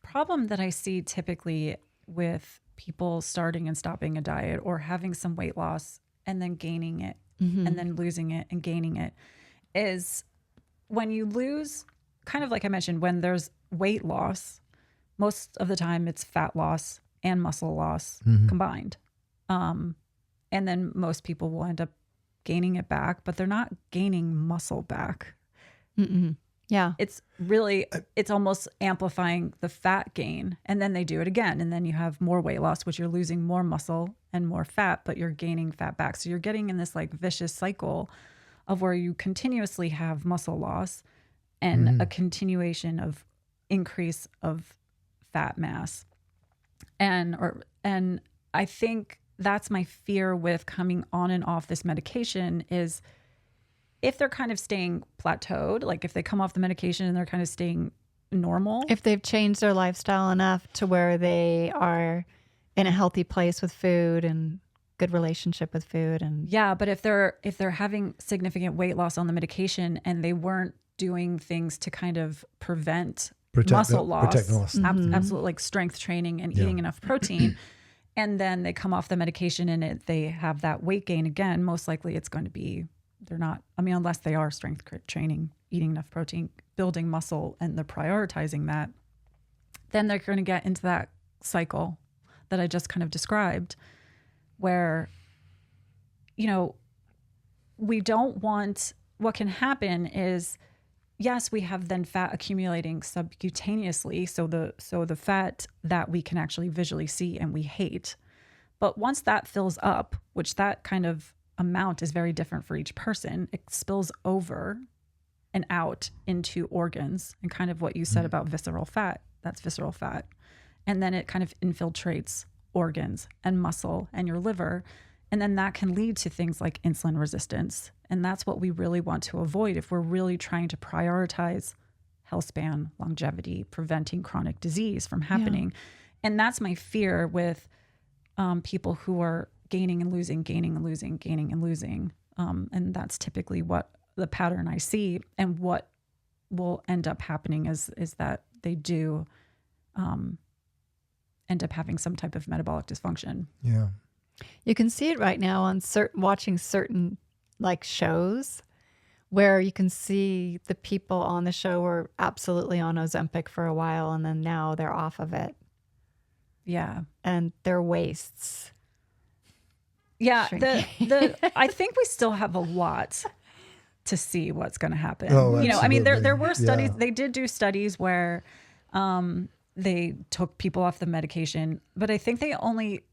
C: problem that I see typically with people starting and stopping a diet, or having some weight loss and then gaining it and then losing it and gaining it, is when you lose, kind of like I mentioned, when there's weight loss, most of the time it's fat loss and muscle loss combined. And then most people will end up gaining it back, but they're not gaining muscle back.
B: Yeah.
C: It's really, it's almost amplifying the fat gain. And then they do it again. And then you have more weight loss, which you're losing more muscle and more fat, but you're gaining fat back. So you're getting in this like vicious cycle of where you continuously have muscle loss and a continuation of increase of fat mass. And I think that's my fear with coming on and off this medication, is if they're kind of staying plateaued, like if they come off the medication and they're kind of staying normal.
B: If they've changed their lifestyle enough to where they are in a healthy place with food and good relationship with food. And
C: yeah, but if they're having significant weight loss on the medication and they weren't doing things to kind of prevent muscle loss, absolutely, like strength training and eating enough protein, and then they come off the medication and they have that weight gain again, most likely it's going to be, they're not, unless they are strength training, eating enough protein, building muscle, and they're prioritizing that, then they're going to get into that cycle that I just kind of described, where, we don't want, what can happen is, yes, we have then fat accumulating subcutaneously, so the fat that we can actually visually see and we hate. But once that fills up, which that kind of amount is very different for each person, it spills over and out into organs, and kind of what you said about visceral fat, that's visceral fat. And then it kind of infiltrates organs and muscle and your liver. And then that can lead to things like insulin resistance. And that's what we really want to avoid if we're really trying to prioritize health span, longevity, preventing chronic disease from happening. Yeah. And that's my fear with people who are gaining and losing, gaining and losing, gaining and losing. And that's typically what the pattern I see. And what will end up happening is that they do end up having some type of metabolic dysfunction.
A: Yeah.
B: You can see it right now on watching certain like shows where you can see the people on the show were absolutely on Ozempic for a while, and then now they're off of it.
C: Yeah.
B: And their waists.
C: Yeah. I think we still have a lot to see what's going to happen.
A: Oh, absolutely.
C: There were studies, they did do studies where they took people off the medication, but I think they only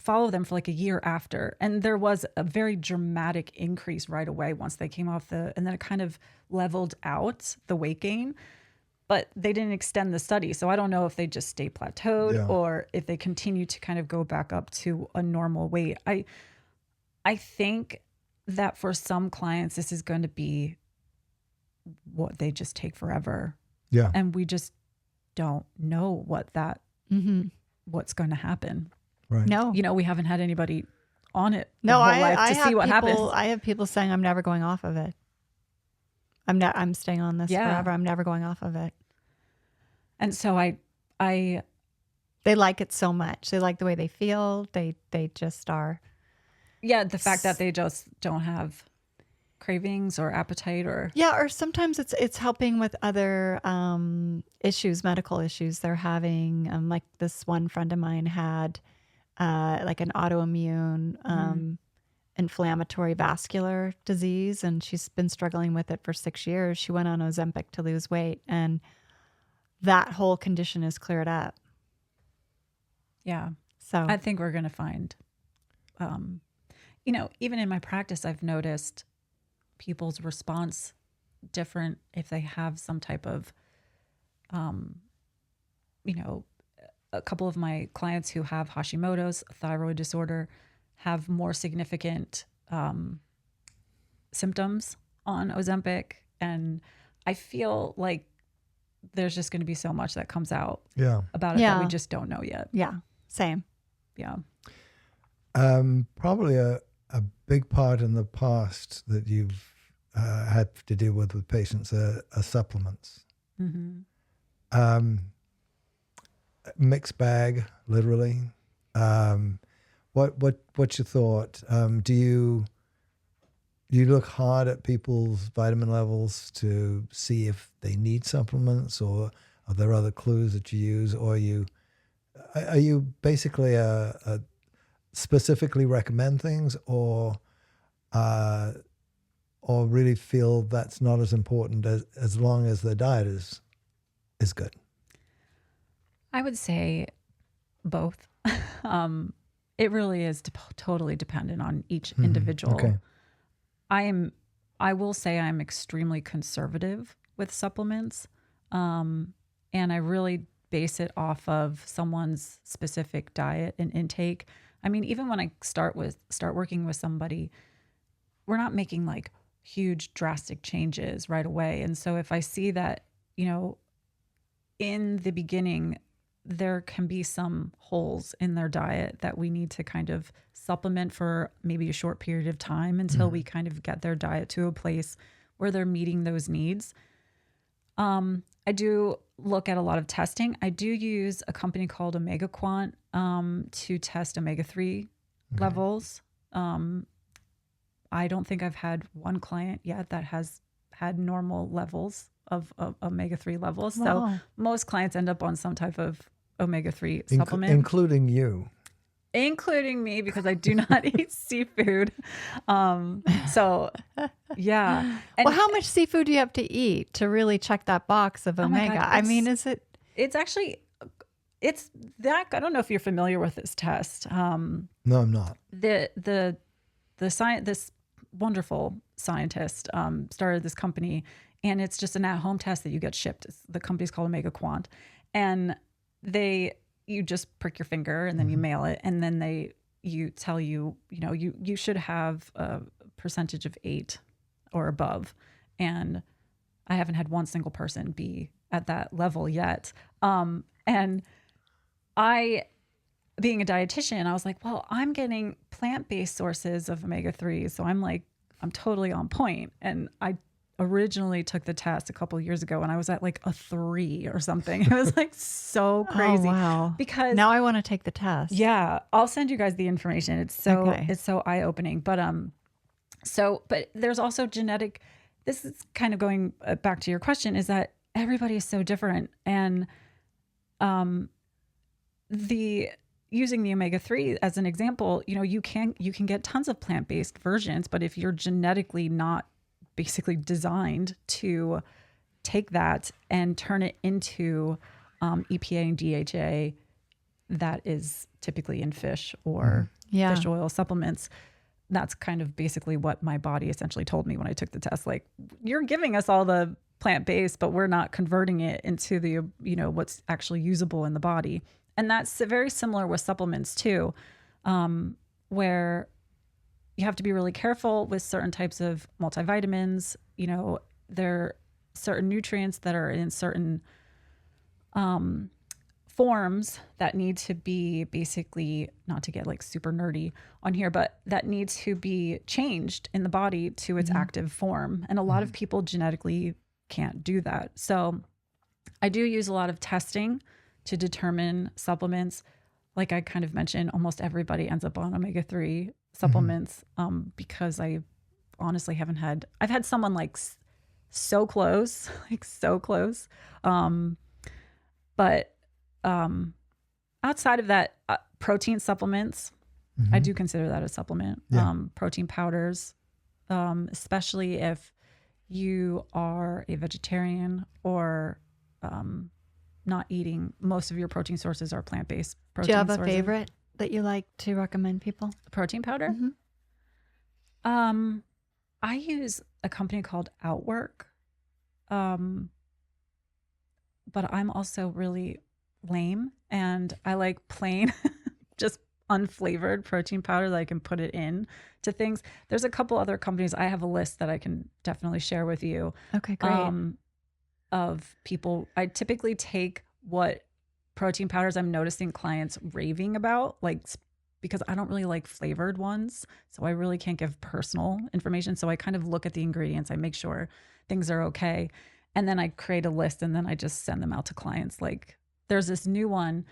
C: follow them for like a year after. And there was a very dramatic increase right away once they came off and then it kind of leveled out the weight gain, but they didn't extend the study. So I don't know if they just stay plateaued or if they continue to kind of go back up to a normal weight. I think that for some clients, this is going to be what they just take forever.
A: Yeah.
C: And we just don't know what's going to happen.
A: Right.
B: No.
C: We haven't had anybody on it
B: no,
C: life to see what happens.
B: I have people saying I'm never going off of it. I'm staying on this forever. I'm never going off of it.
C: And so they
B: like it so much. They like the way they feel. They just are.
C: Yeah, the fact that they just don't have cravings or appetite or
B: sometimes it's helping with other medical issues they're having. Like this one friend of mine had like an autoimmune inflammatory vascular disease, and she's been struggling with it for 6 years. She went on Ozempic to lose weight, and that whole condition is cleared up.
C: Yeah.
B: So
C: I think we're going to find, even in my practice, I've noticed people's response different if they have some type of, a couple of my clients who have Hashimoto's, thyroid disorder, have more significant symptoms on Ozempic. And I feel like there's just going to be so much that comes out about it that we just don't know yet.
B: Yeah, same.
C: Yeah.
A: Probably a big part in the past that you've had to deal with patients are supplements.
C: Mm-hmm.
A: Mixed bag, literally. What's your thought? Do you look hard at people's vitamin levels to see if they need supplements, or are there other clues that you use, or are you basically a specifically recommend things, or really feel that's not as important as long as the diet is good?
C: I would say both. It really is totally dependent on each individual.
A: Okay.
C: I will say I'm extremely conservative with supplements. And I really base it off of someone's specific diet and intake. I mean, even when I start working with somebody, we're not making like huge drastic changes right away. And so if I see that, in the beginning, there can be some holes in their diet that we need to kind of supplement for maybe a short period of time until we kind of get their diet to a place where they're meeting those needs. I do look at a lot of testing. I do use a company called Omega Quant to test omega-3 levels. I don't think I've had one client yet that has had normal levels of omega-3 levels.
B: Wow.
C: So most clients end up on some type of omega-3 supplement.
A: Including you.
C: Including me, because I do not eat seafood. So, yeah. And
B: well, how much seafood do you have to eat to really check that box of omega?
C: God,
B: I mean, is it?
C: It's actually, it's that, I don't know if you're familiar with this test.
A: No, I'm not.
C: The science, this wonderful scientist started this company, and it's just an at-home test that you get shipped. The company's called Omega Quant, and you just prick your finger and then you mail it, and then you tell you should have a percentage of 8 or above, and I haven't had one single person be at that level yet. And I, being a dietitian, I was like, well, I'm getting plant-based sources of omega-3, so I'm totally on point. And I originally took the test a couple of years ago, and I was at like a 3 or something. It was like so crazy.
B: Oh, wow.
C: Because
B: now I want to take the test.
C: Yeah, I'll send you guys the information. It's so eye-opening. But but there's also genetic. This is kind of going back to your question, is that everybody is so different, and using the omega-3 as an example, you can get tons of plant-based versions, but if you're genetically not basically designed to take that and turn it into EPA and DHA that is typically in fish or fish oil supplements. That's kind of basically what my body essentially told me when I took the test. Like, you're giving us all the plant-based, but we're not converting it into the, what's actually usable in the body. And that's very similar with supplements too, where you have to be really careful with certain types of multivitamins. There are certain nutrients that are in certain forms that need to be basically, not to get like super nerdy on here, but that need to be changed in the body to its active form. And a lot of people genetically can't do that. So I do use a lot of testing to determine supplements. Like I kind of mentioned, almost everybody ends up on omega-3 supplements because I honestly I've had someone like so close. But outside of that, protein supplements I do consider that a supplement.
A: Yeah.
C: Protein powders, especially if you are a vegetarian or not eating. Most of your protein sources are plant-based protein
B: Do you have a
C: sources.
B: favorite that you like to recommend people?
C: Protein powder?
B: Mm-hmm.
C: I use a company called Outwork. But I'm also really lame and I like plain, just unflavored protein powder that I can put it in to things. There's a couple other companies. I have a list that I can definitely share with you.
B: Okay, great.
C: Of people. I typically take what protein powders I'm noticing clients raving about, like, because I don't really like flavored ones. So I really can't give personal information. So I kind of look at the ingredients. I make sure things are okay. And then I create a list and then I just send them out to clients. Like there's this new one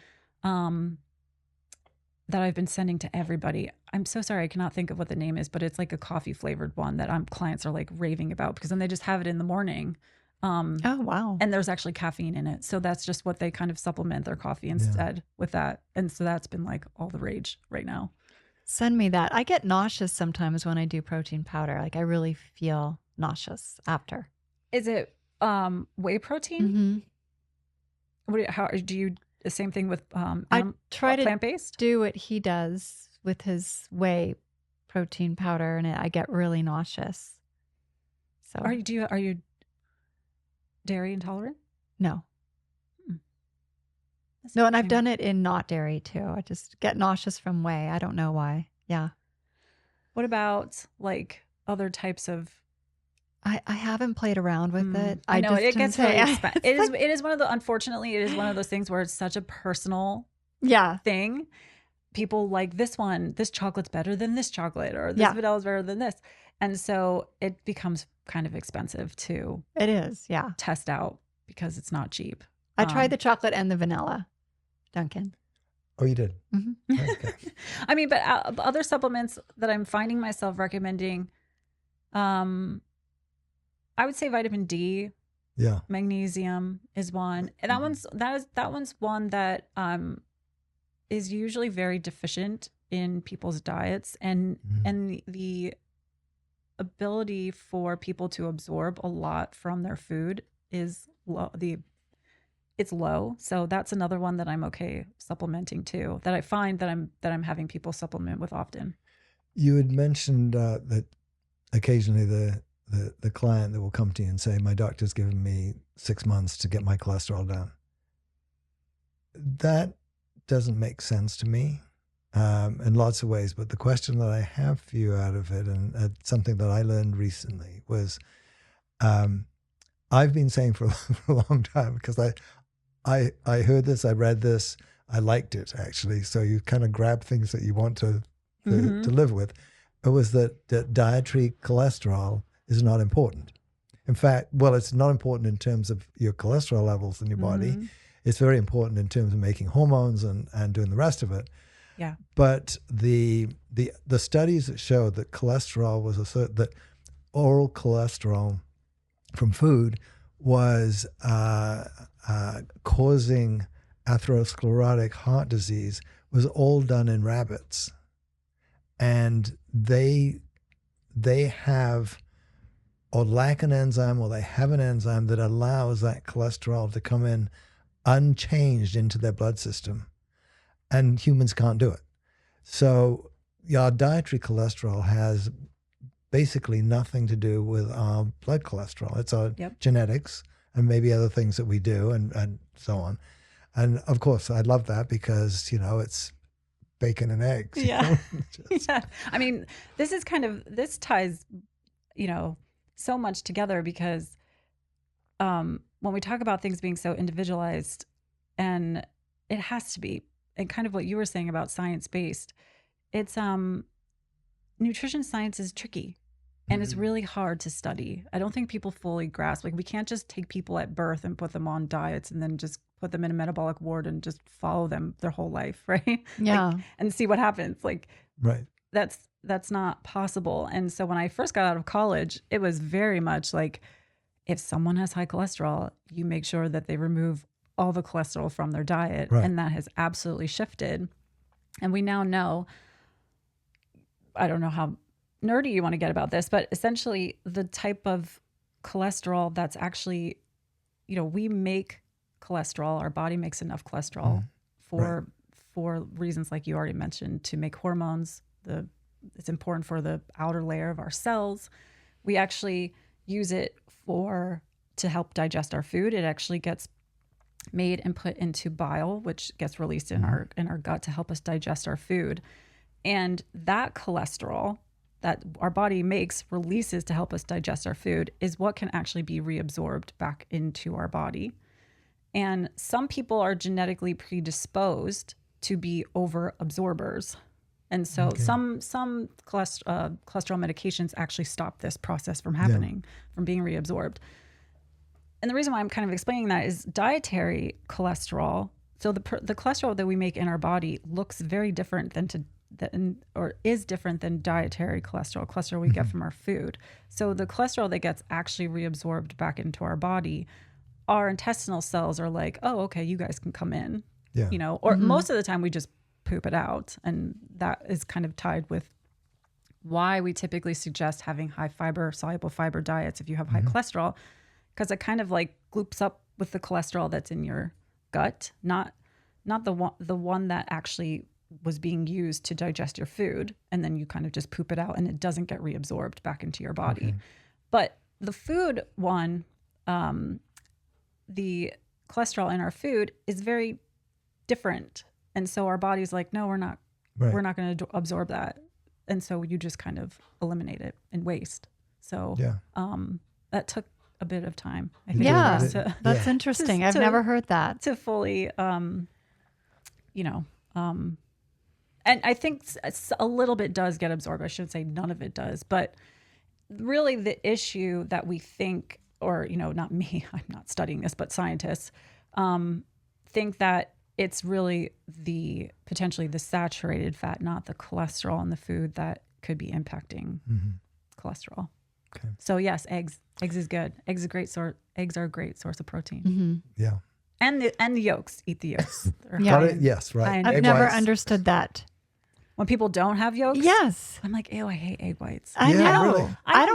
C: that I've been sending to everybody. I'm so sorry, I cannot think of what the name is, but it's like a coffee flavored one that clients are like raving about because then they just have it in the morning.
B: Oh, wow.
C: And there's actually caffeine in it. So that's just what they kind of supplement their coffee instead with that. And so that's been like all the rage right now.
B: Send me that. I get nauseous sometimes when I do protein powder. Like I really feel nauseous after.
C: Is it whey protein?
B: Mm-hmm.
C: How do you, the same thing with
B: I try to
C: plant-based?
B: do what he does with his whey protein powder and I get really nauseous. So
C: Are you dairy intolerant?
B: No. No, and I've done it in not dairy too. I just get nauseous from whey. I don't know why. Yeah.
C: What about like other types of?
B: I haven't played around with it.
C: I know it gets really expensive. It is one of the, unfortunately, it is one of those things where it's such a personal thing. People like this one, this chocolate's better than this chocolate, or this vanilla is better than this. And so it becomes kind of expensive to test out because it's not cheap.
B: I tried the chocolate and the vanilla, Duncan.
A: Oh, you did?
B: Mm-hmm.
A: Okay.
C: I mean, but other supplements that I'm finding myself recommending, I would say vitamin D.
A: Yeah.
C: Magnesium is one. And that one's one that is usually very deficient in people's diets and the ability for people to absorb a lot from their food is low. It's low. So that's another one that I'm okay supplementing too, that I find that I'm having people supplement with often.
A: You had mentioned that occasionally the client that will come to you and say, my doctor's given me 6 months to get my cholesterol down. That doesn't make sense to me in lots of ways. But the question that I have for you out of it, and something that I learned recently was, I've been saying for a long time, because I heard this, I read this, I liked it actually. So you kind of grab things that you want to live with. It was that dietary cholesterol is not important. In fact, well, it's not important in terms of your cholesterol levels in your body. It's very important in terms of making hormones and doing the rest of it.
C: Yeah.
A: But the studies that showed that cholesterol was that oral cholesterol from food was causing atherosclerotic heart disease was all done in rabbits. And they have or lack an enzyme, or they have an enzyme that allows that cholesterol to come in unchanged into their blood system. And humans can't do it. So our dietary cholesterol has basically nothing to do with our blood cholesterol. It's our genetics and maybe other things that we do and so on. And of course, I love that because, it's bacon and eggs.
C: Yeah. Yeah. I mean, this ties, so much together because when we talk about things being so individualized, and it has to be, and kind of what you were saying about science-based, it's nutrition science is tricky and it's really hard to study. I don't think people fully grasp, like we can't just take people at birth and put them on diets and then just put them in a metabolic ward and just follow them their whole life, right?
B: Yeah.
C: And see what happens. Like,
A: right.
C: That's not possible. And so when I first got out of college, it was very much like, if someone has high cholesterol, you make sure that they remove all the cholesterol from their diet.
A: Right.
C: And that has absolutely shifted. And we now know I don't know how nerdy you want to get about this, but essentially the type of cholesterol that's actually, we make cholesterol, our body makes enough cholesterol for reasons like you already mentioned, to make hormones. It's important for the outer layer of our cells. We actually use it to help digest our food. It actually gets made and put into bile, which gets released in our gut to help us digest our food. And that cholesterol that our body releases to help us digest our food is what can actually be reabsorbed back into our body. And some people are genetically predisposed to be over absorbers. And so some cholesterol medications actually stop this process from happening, from being reabsorbed. And the reason why I'm kind of explaining that is dietary cholesterol. So the cholesterol that we make in our body looks very different is different than dietary cholesterol we get from our food. So the cholesterol that gets actually reabsorbed back into our body, our intestinal cells are like, oh, okay, you guys can come in, or most of the time we just poop it out. And that is kind of tied with why we typically suggest having high fiber, soluble fiber diets if you have high cholesterol, because it kind of like gloops up with the cholesterol that's in your gut, not the one that actually was being used to digest your food, and then you kind of just poop it out and it doesn't get reabsorbed back into your body. Okay. But the food one, the cholesterol in our food is very different. And so our body's like, no, we're not going to absorb that. And so you just kind of eliminate it and waste. So that took a bit of time. I think
B: that's interesting. I've never heard that.
C: To fully, and I think a little bit does get absorbed. I shouldn't say none of it does, but really the issue that we think, or, not me, I'm not studying this, but scientists think that it's really potentially the saturated fat, not the cholesterol in the food, that could be impacting cholesterol. Okay. So yes, eggs is good. Eggs are a great source of protein.
A: Mm-hmm. Yeah.
C: And the yolks, eat the yolks.
A: Yes, right.
B: I've never understood that.
C: When people don't have yolks,
B: yes,
C: I'm like, ew, I hate egg whites.
B: I know.
A: Really.
B: I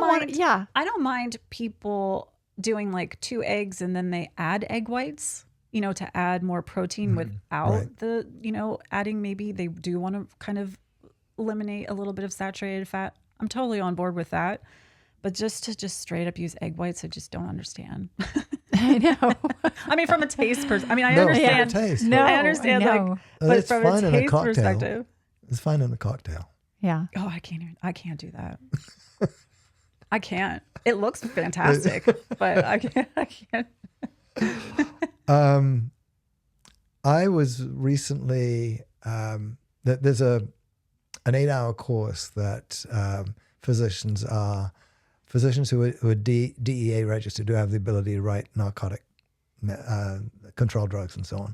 B: don't
C: mind people doing like 2 eggs and then they add egg whites, to add more protein without the, adding, maybe they do want to kind of eliminate a little bit of saturated fat. I'm totally on board with that. But just to straight up use egg whites, I just don't understand.
B: I know.
C: I mean, from a taste perspective, I understand.
A: Taste,
C: I understand. But from a taste perspective,
A: it's fine in a cocktail.
B: Yeah.
C: Oh, I can't do that. I can't. It looks fantastic, but I can't.
A: I was recently there's an 8-hour course that physicians who are DEA registered, who have the ability to write narcotic control drugs and so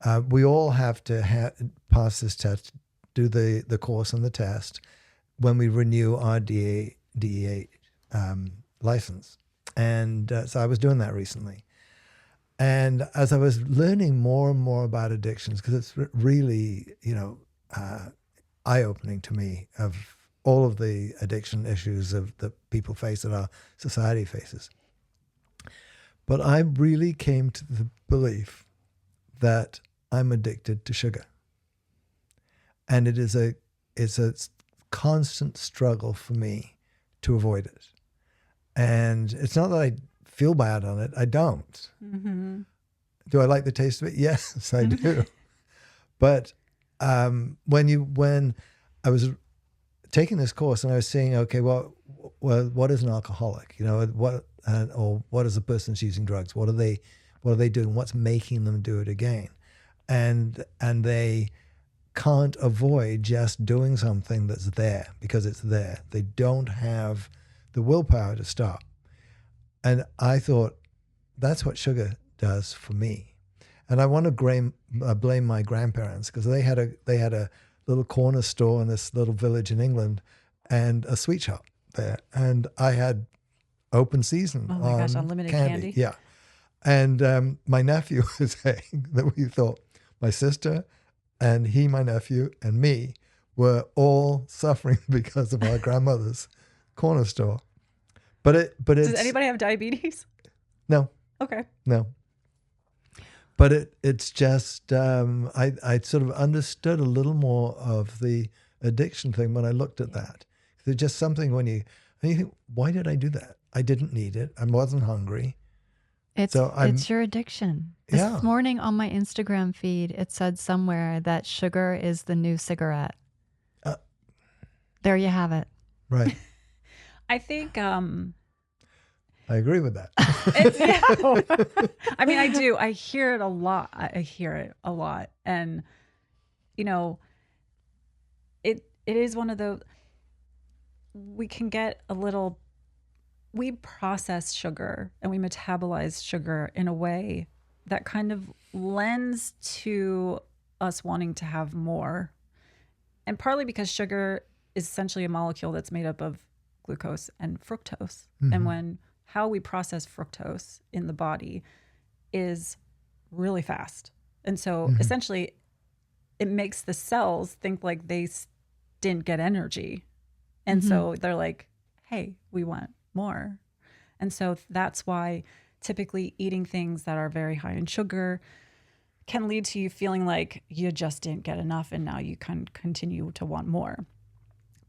A: on. We all have to pass this test, do the course and the test when we renew our DEA license. And so I was doing that recently. And as I was learning more and more about addictions, because it's really, eye-opening to me of all of the addiction issues that people face, that our society faces. But I really came to the belief that I'm addicted to sugar. And it's a constant struggle for me to avoid it. And it's not that I feel bad on it. I don't. Mm-hmm. Do I like the taste of it? Yes, I do. But when I was taking this course and I was saying, okay, well, what is an alcoholic? What is a person that's using drugs? What are they doing? What's making them do it again? And they can't avoid just doing something that's there because it's there. They don't have the willpower to stop. And I thought, that's what sugar does for me. And I want to blame my grandparents, because they had a little corner store in this little village in England and a sweet shop there. And I had open season on
C: unlimited candy.
A: Yeah. And my nephew was saying that we thought my sister and my nephew and me were all suffering because of our grandmother's corner store. But
C: does anybody have diabetes?
A: No.
C: Okay.
A: No. But it's just I sort of understood a little more of the addiction thing when I looked at that. There's just something when you think, why did I do that? I didn't need it. I wasn't hungry.
B: It's your addiction. This morning on my Instagram feed, it said somewhere that sugar is the new cigarette. There you have it.
A: Right.
C: I think
A: I agree with that.
C: I mean, I do. I hear it a lot. I hear it a lot. And, you know, it is one of those, we can get a little, we process sugar and we metabolize sugar in a way that kind of lends to us wanting to have more. And partly because sugar is essentially a molecule that's made up of glucose and fructose. Mm-hmm. And how we process fructose in the body is really fast. And so essentially it makes the cells think like they didn't get energy. And so they're like, hey, we want more. And so that's why typically eating things that are very high in sugar can lead to you feeling like you just didn't get enough and now you can continue to want more.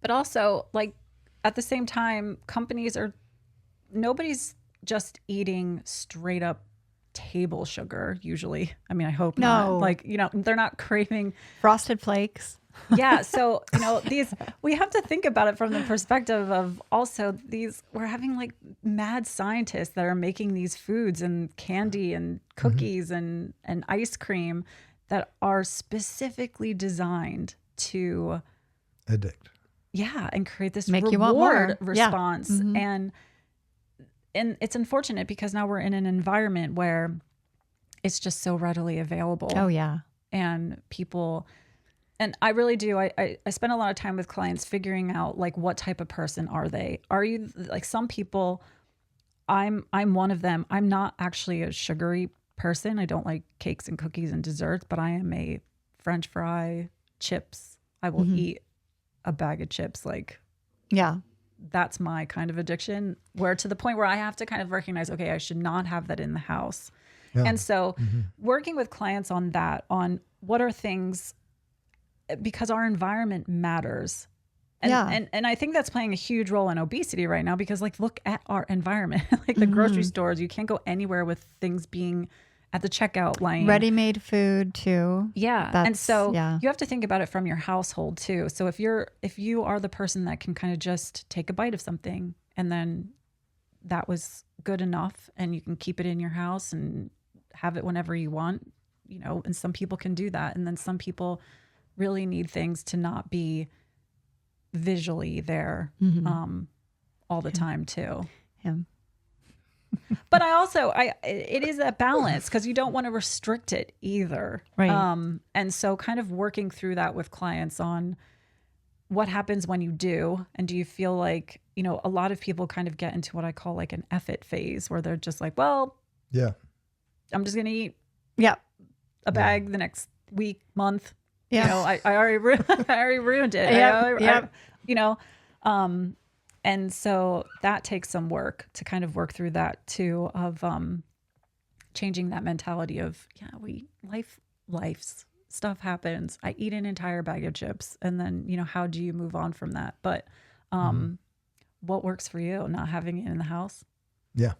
C: But also, like, at the same time, nobody's just eating straight up table sugar usually. I mean, I hope not. Like, they're not craving
B: Frosted Flakes.
C: Yeah. So, we have to think about it from the perspective of also we're having like mad scientists that are making these foods and candy and cookies and ice cream that are specifically designed to
A: addict.
C: Yeah. And create this
B: Make
C: reward response. Yeah. And it's unfortunate because now we're in an environment where it's just so readily available.
B: Oh, yeah.
C: And people, and I really do, I spend a lot of time with clients figuring out like what type of person are they? Are you like some people, I'm one of them. I'm not actually a sugary person. I don't like cakes and cookies and desserts, but I am a French fry, chips. I will eat a bag of chips. Like,
B: yeah.
C: That's my kind of addiction, where to the point where I have to kind of recognize, okay, I should not have that in the house. Yeah. And so working with clients on that, on what are things, because our environment matters. And I think that's playing a huge role in obesity right now, because like, look at our environment, like the grocery stores, you can't go anywhere with things being at the checkout line.
B: Ready-made food too.
C: Yeah. And so you have to think about it from your household too. So if you are the person that can kind of just take a bite of something and then that was good enough and you can keep it in your house and have it whenever you want, and some people can do that. And then some people really need things to not be visually there all the time too. But it is a balance because you don't want to restrict it either.
B: Right.
C: And so kind of working through that with clients on what happens when you do, and do you feel like, a lot of people kind of get into what I call like an F-it phase where they're just like, well, yeah, I'm just going to eat a bag the next week, month. Yeah. I already ruined it. And so that takes some work to kind of work through that too, of changing that mentality of, life's stuff happens. I eat an entire bag of chips. And then, how do you move on from that? But what works for you, not having it in the house?
A: Yeah.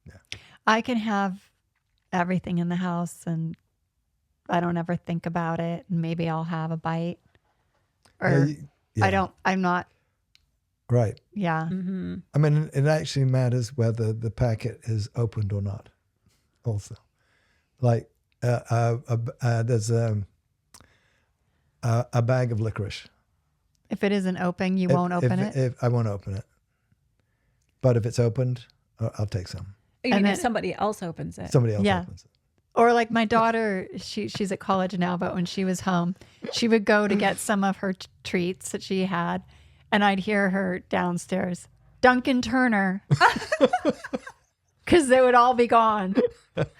A: Yeah.
B: I can have everything in the house and I don't ever think about it. And maybe I'll have a bite or I'm not.
A: Right.
B: Yeah.
A: I mean, it actually matters whether the packet is opened or not. Also, like there's a bag of licorice.
B: If it isn't open, you won't open it?
A: If I won't open it. But if it's opened, I'll take some.
C: You mean if somebody else opens it?
A: Somebody else opens it.
B: Or like my daughter, she's at college now, but when she was home, she would go to get some of her treats that she had. And I'd hear her downstairs, Duncan Turner. because they would all be gone.
A: But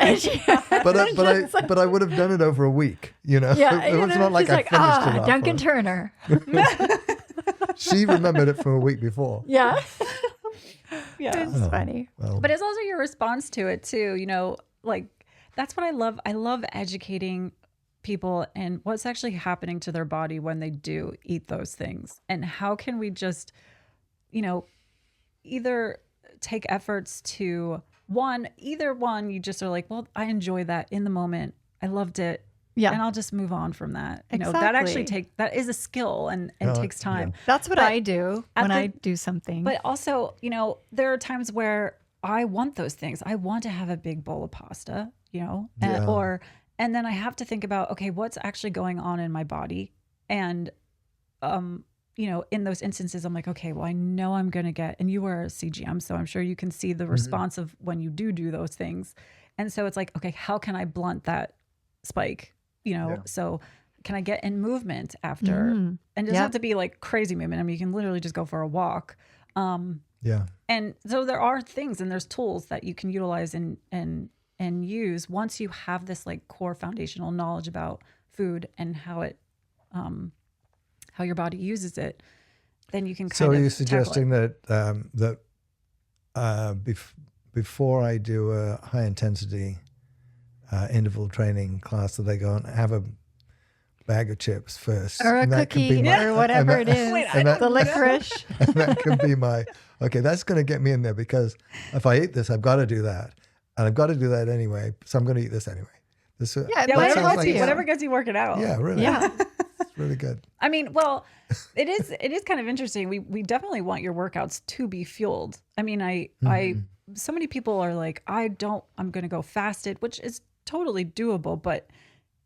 A: I would have done it over a week, you know.
B: Yeah,
A: It was not like I finished it off.
B: Duncan Turner.
A: She remembered it from a week before.
B: Yeah.
C: Yeah.
B: It's funny.
A: Well,
C: But it's also your response to it too, you know, like that's what I love. I love educating people and what's actually happening to their body when they do eat those things. And how can we just, you know, either take efforts to either one, you just are like, well, I enjoy that in the moment. I loved it.
B: Yeah.
C: And I'll just move on from that. You know,
B: Exactly.
C: that actually that is a skill and takes time.
B: That's what I do when I do something.
C: But also, you know, there are times where I want those things. I want to have a big bowl of pasta, you know, and then I have to think about, okay, what's actually going on in my body? And, you know, in those instances, I'm like, okay, well, I know I'm going to get, and you are a CGM, so I'm sure you can see the response of when you do those things. And so it's like, okay, how can I blunt that spike? You know, so can I get in movement after? And it doesn't have to be like crazy movement. I mean, you can literally just go for a walk. And so there are things and there's tools that you can utilize and use once you have this like core foundational knowledge about food and how it, how your body uses it. Then you can kind
A: so
C: of.
A: are you suggesting that before I do a high intensity interval training class, that they go and have a bag of chips first,
B: or a cookie, or whatever it is, the licorice.
A: And that can be my, okay, that's going to get me in there, because if I eat this, I've got to do that. And I've got to do that anyway. So I'm going to eat this anyway.
C: Whatever gets you working out.
A: Yeah, really.
B: Yeah.
A: It's really good.
C: I mean, well, it is kind of interesting. We definitely want your workouts to be fueled. I mean, so many people are like, I'm going to go fasted, which is totally doable. But,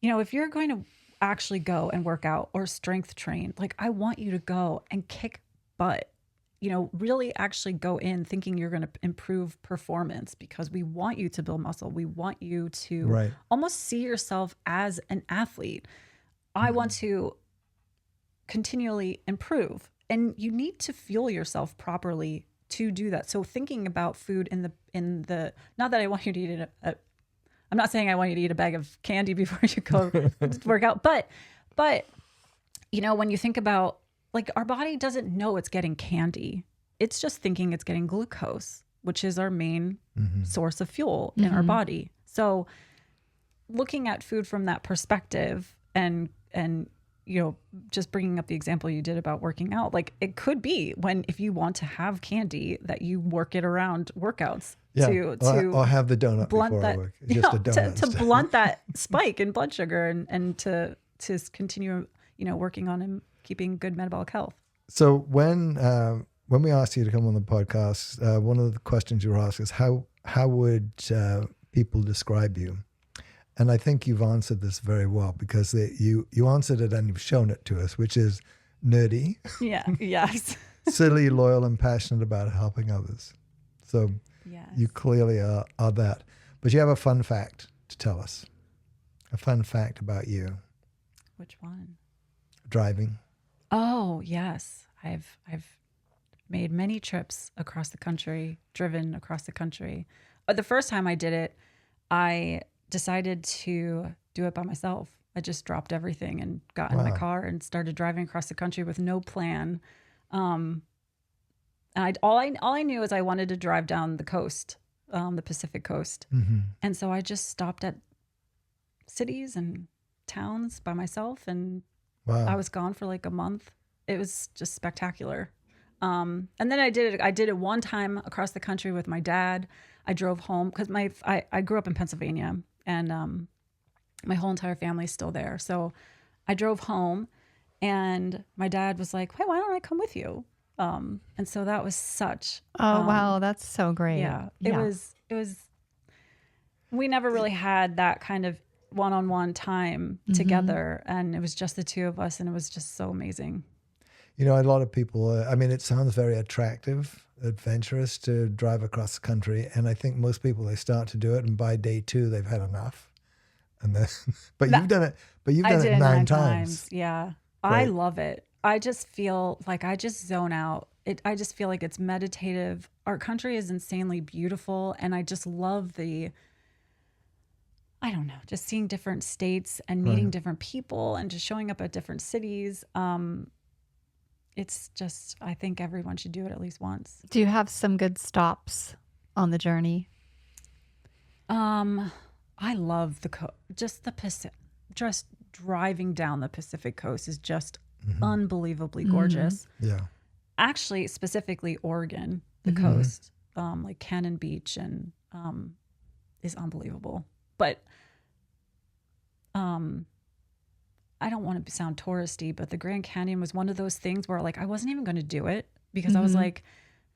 C: you know, if you're going to actually go and work out or strength train, like I want you to go and kick butt, you know, really actually go in thinking you're going to improve performance, because we want you to build muscle. We want you to almost see yourself as an athlete. I want to continually improve, and you need to fuel yourself properly to do that. So thinking about food in the not that I want you to eat I'm not saying I want you to eat a bag of candy before you go work out, but you know, when you think about, like, our body doesn't know it's getting candy. It's just thinking it's getting glucose, which is our main source of fuel in our body. So looking at food from that perspective and you know, just bringing up the example you did about working out, like it could be if you want to have candy, that you work it around workouts
A: or have the donut
C: blunt
A: before
C: that,
A: I work. Just a donut
C: to blunt that spike in blood sugar and to continue, you know, working on and keeping good metabolic health.
A: So when we asked you to come on the podcast, one of the questions you were asked is how would people describe you? And I think you've answered this very well, because you answered it and you've shown it to us, which is nerdy.
C: Yeah. Yes.
A: Silly, loyal, and passionate about helping others. So you clearly are that. But you have a fun fact to tell us. A fun fact about you.
C: Which one?
A: Driving.
C: Oh, yes. I've made many trips across the country, driven across the country. But the first time I did it, I decided to do it by myself. I just dropped everything and got in my car and started driving across the country with no plan. And all I knew is I wanted to drive down the coast, the Pacific coast. And so I just stopped at cities and towns by myself, and I was gone for like a month. It was just spectacular. And then I did it one time across the country with my dad. I drove home because I grew up in Pennsylvania, and my whole entire family's still there. So I drove home, and my dad was like, "Hey, why don't I come with you?" And so that was such.
B: Wow, that's so great.
C: Yeah, it was. We never really had that kind of one-on-one time together, and it was just the two of us, and it was just so amazing.
A: You know, a lot of people, I mean, it sounds very attractive, adventurous to drive across the country. And I think most people, they start to do it, and by day 2, they've had enough. And then, you've done it 9 times.
C: Yeah.
A: Right.
C: I love it. I just feel like I just zone out I just feel like it's meditative. Our country is insanely beautiful. And I just love I don't know, just seeing different states and meeting different people and just showing up at different cities. It's just, I think everyone should do it at least once.
B: Do you have some good stops on the journey?
C: I love just the Pacific, just driving down the Pacific coast is just unbelievably gorgeous.
A: Yeah.
C: Actually, specifically Oregon, the coast, like Cannon Beach and, is unbelievable. But, I don't want to sound touristy, but the Grand Canyon was one of those things where like I wasn't even going to do it because I was like,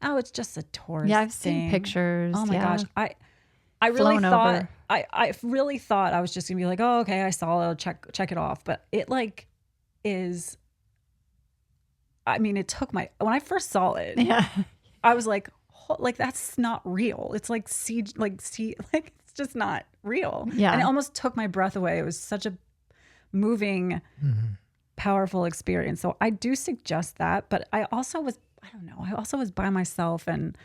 C: oh, it's just a tourist
B: Yeah, I've
C: thing.
B: seen pictures.
C: Oh my gosh. I really thought
B: over.
C: I really thought I was just gonna be like, oh, okay, I saw it, I'll check it off. But it like is, I mean, it took when I first saw it, I was like that's not real. It's like it's just not real.
B: Yeah.
C: And it almost took my breath away. It was such a moving, powerful experience. So I do suggest that. But I also was by myself and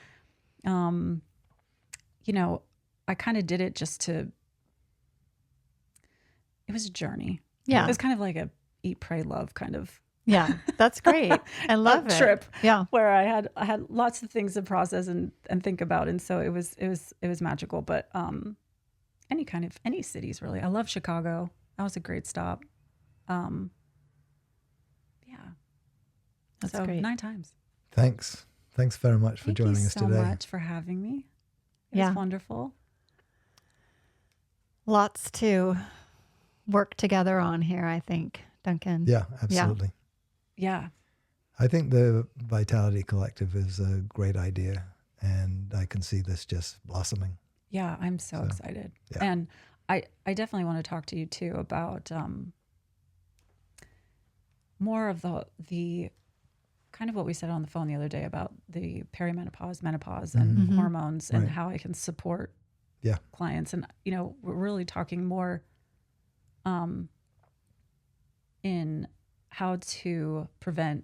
C: I kind of did it it was a journey.
B: Yeah.
C: It was kind of like a eat, pray, love kind of.
B: Yeah. That's great. I love it.
C: Trip.
B: Yeah.
C: Where I had lots of things to process and think about. And so it was magical, but, any cities really. I love Chicago. That was a great stop. Yeah.
B: That's
C: so
B: great.
C: 9 times.
A: Thanks very much for joining us today.
C: Thank you so much for having me. It was wonderful.
B: Lots to work together on here, I think, Duncan.
A: Yeah, absolutely.
C: Yeah.
A: I think the Vitality Collective is a great idea, and I can see this just blossoming.
C: Yeah, I'm so excited.
A: Yeah.
C: And I definitely want to talk to you too about more of the kind of what we said on the phone the other day about the perimenopause, menopause, and hormones and how I can support clients. And, we're really talking more in how to prevent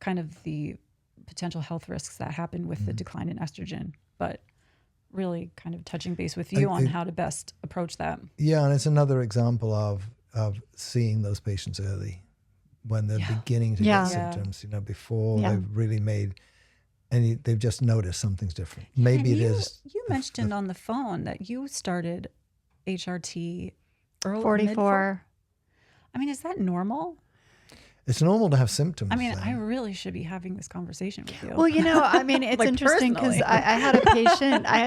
C: kind of the potential health risks that happen with the decline in estrogen, but really kind of touching base with you on how to best approach that.
A: Yeah, and it's another example of seeing those patients early when they're beginning to get symptoms, before they've really made any, they've just noticed something's different. Maybe it is.
C: You mentioned on the phone that you started HRT early.
B: 44.
C: I mean, is that normal?
A: It's normal to have symptoms.
C: I mean, I really should be having this conversation with you.
B: Well, I mean, it's
C: like
B: interesting because I had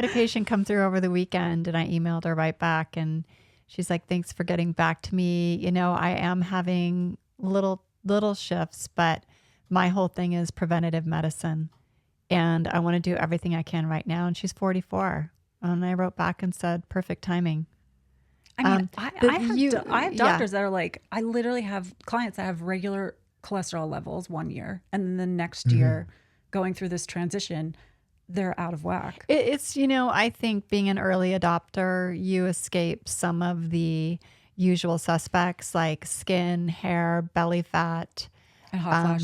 B: a patient come through over the weekend, and I emailed her right back, and she's like, "Thanks for getting back to me. I am having little shifts, but my whole thing is preventative medicine, and I want to do everything I can right now." And she's 44, and I wrote back and said, "Perfect timing."
C: I mean, I have doctors that are like, I literally have clients that have regular cholesterol levels 1 year, and then the next year going through this transition, they're out of whack.
B: It's, I think being an early adopter, you escape some of the usual suspects like skin, hair, belly fat,
C: and hot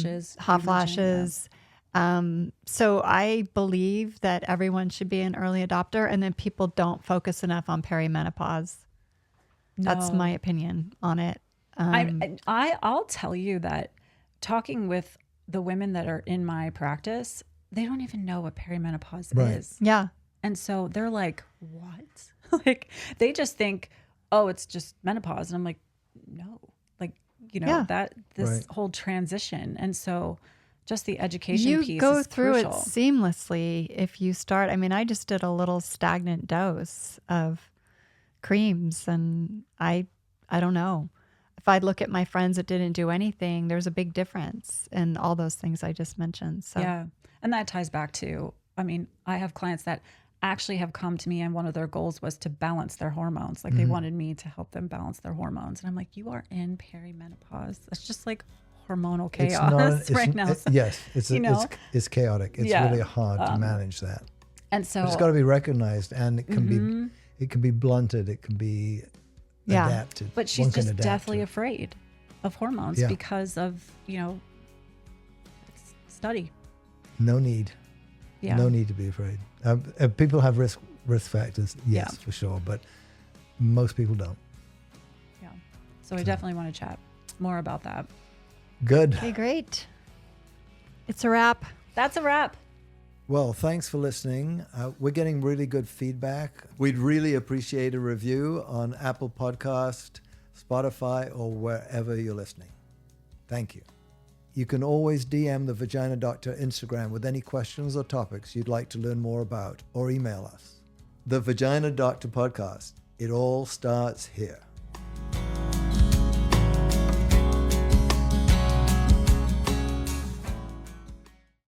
C: flashes.
B: So I believe that everyone should be an early adopter, and then people don't focus enough on perimenopause.
C: No.
B: That's my opinion on it.
C: I'll tell you that talking with the women that are in my practice, they don't even know what perimenopause is.
B: Yeah.
C: And so they're like, what? Like, they just think, oh, it's just menopause. And I'm like, no, like, this whole transition. And so just the education piece is crucial. You go through it
B: seamlessly if you start. I mean, I just did a little stagnant dose of creams, and I don't know. If I look at my friends that didn't do anything, there's a big difference in all those things I just mentioned. So
C: yeah. And that ties back to, I mean, I have clients that actually have come to me, and one of their goals was to balance their hormones. Like they wanted me to help them balance their hormones. And I'm like, you are in perimenopause. That's just like hormonal chaos right now.
A: It's chaotic. It's really hard to manage that.
C: And so
A: it's got to be recognized, and it can be blunted. It can be adapted.
C: But she's just deathly afraid of hormones because of, study.
A: No need.
C: Yeah.
A: No need to be afraid. People have risk factors, yes, for sure, but most people don't.
C: Yeah. So I definitely want to chat more about that.
A: Good.
B: Okay, great. It's a wrap.
C: That's a wrap.
A: Well, thanks for listening. We're getting really good feedback. We'd really appreciate a review on Apple Podcast, Spotify, or wherever you're listening. Thank you. You can always DM the Vagina Doctor Instagram with any questions or topics you'd like to learn more about, or email us. The Vagina Doctor Podcast. It all starts here.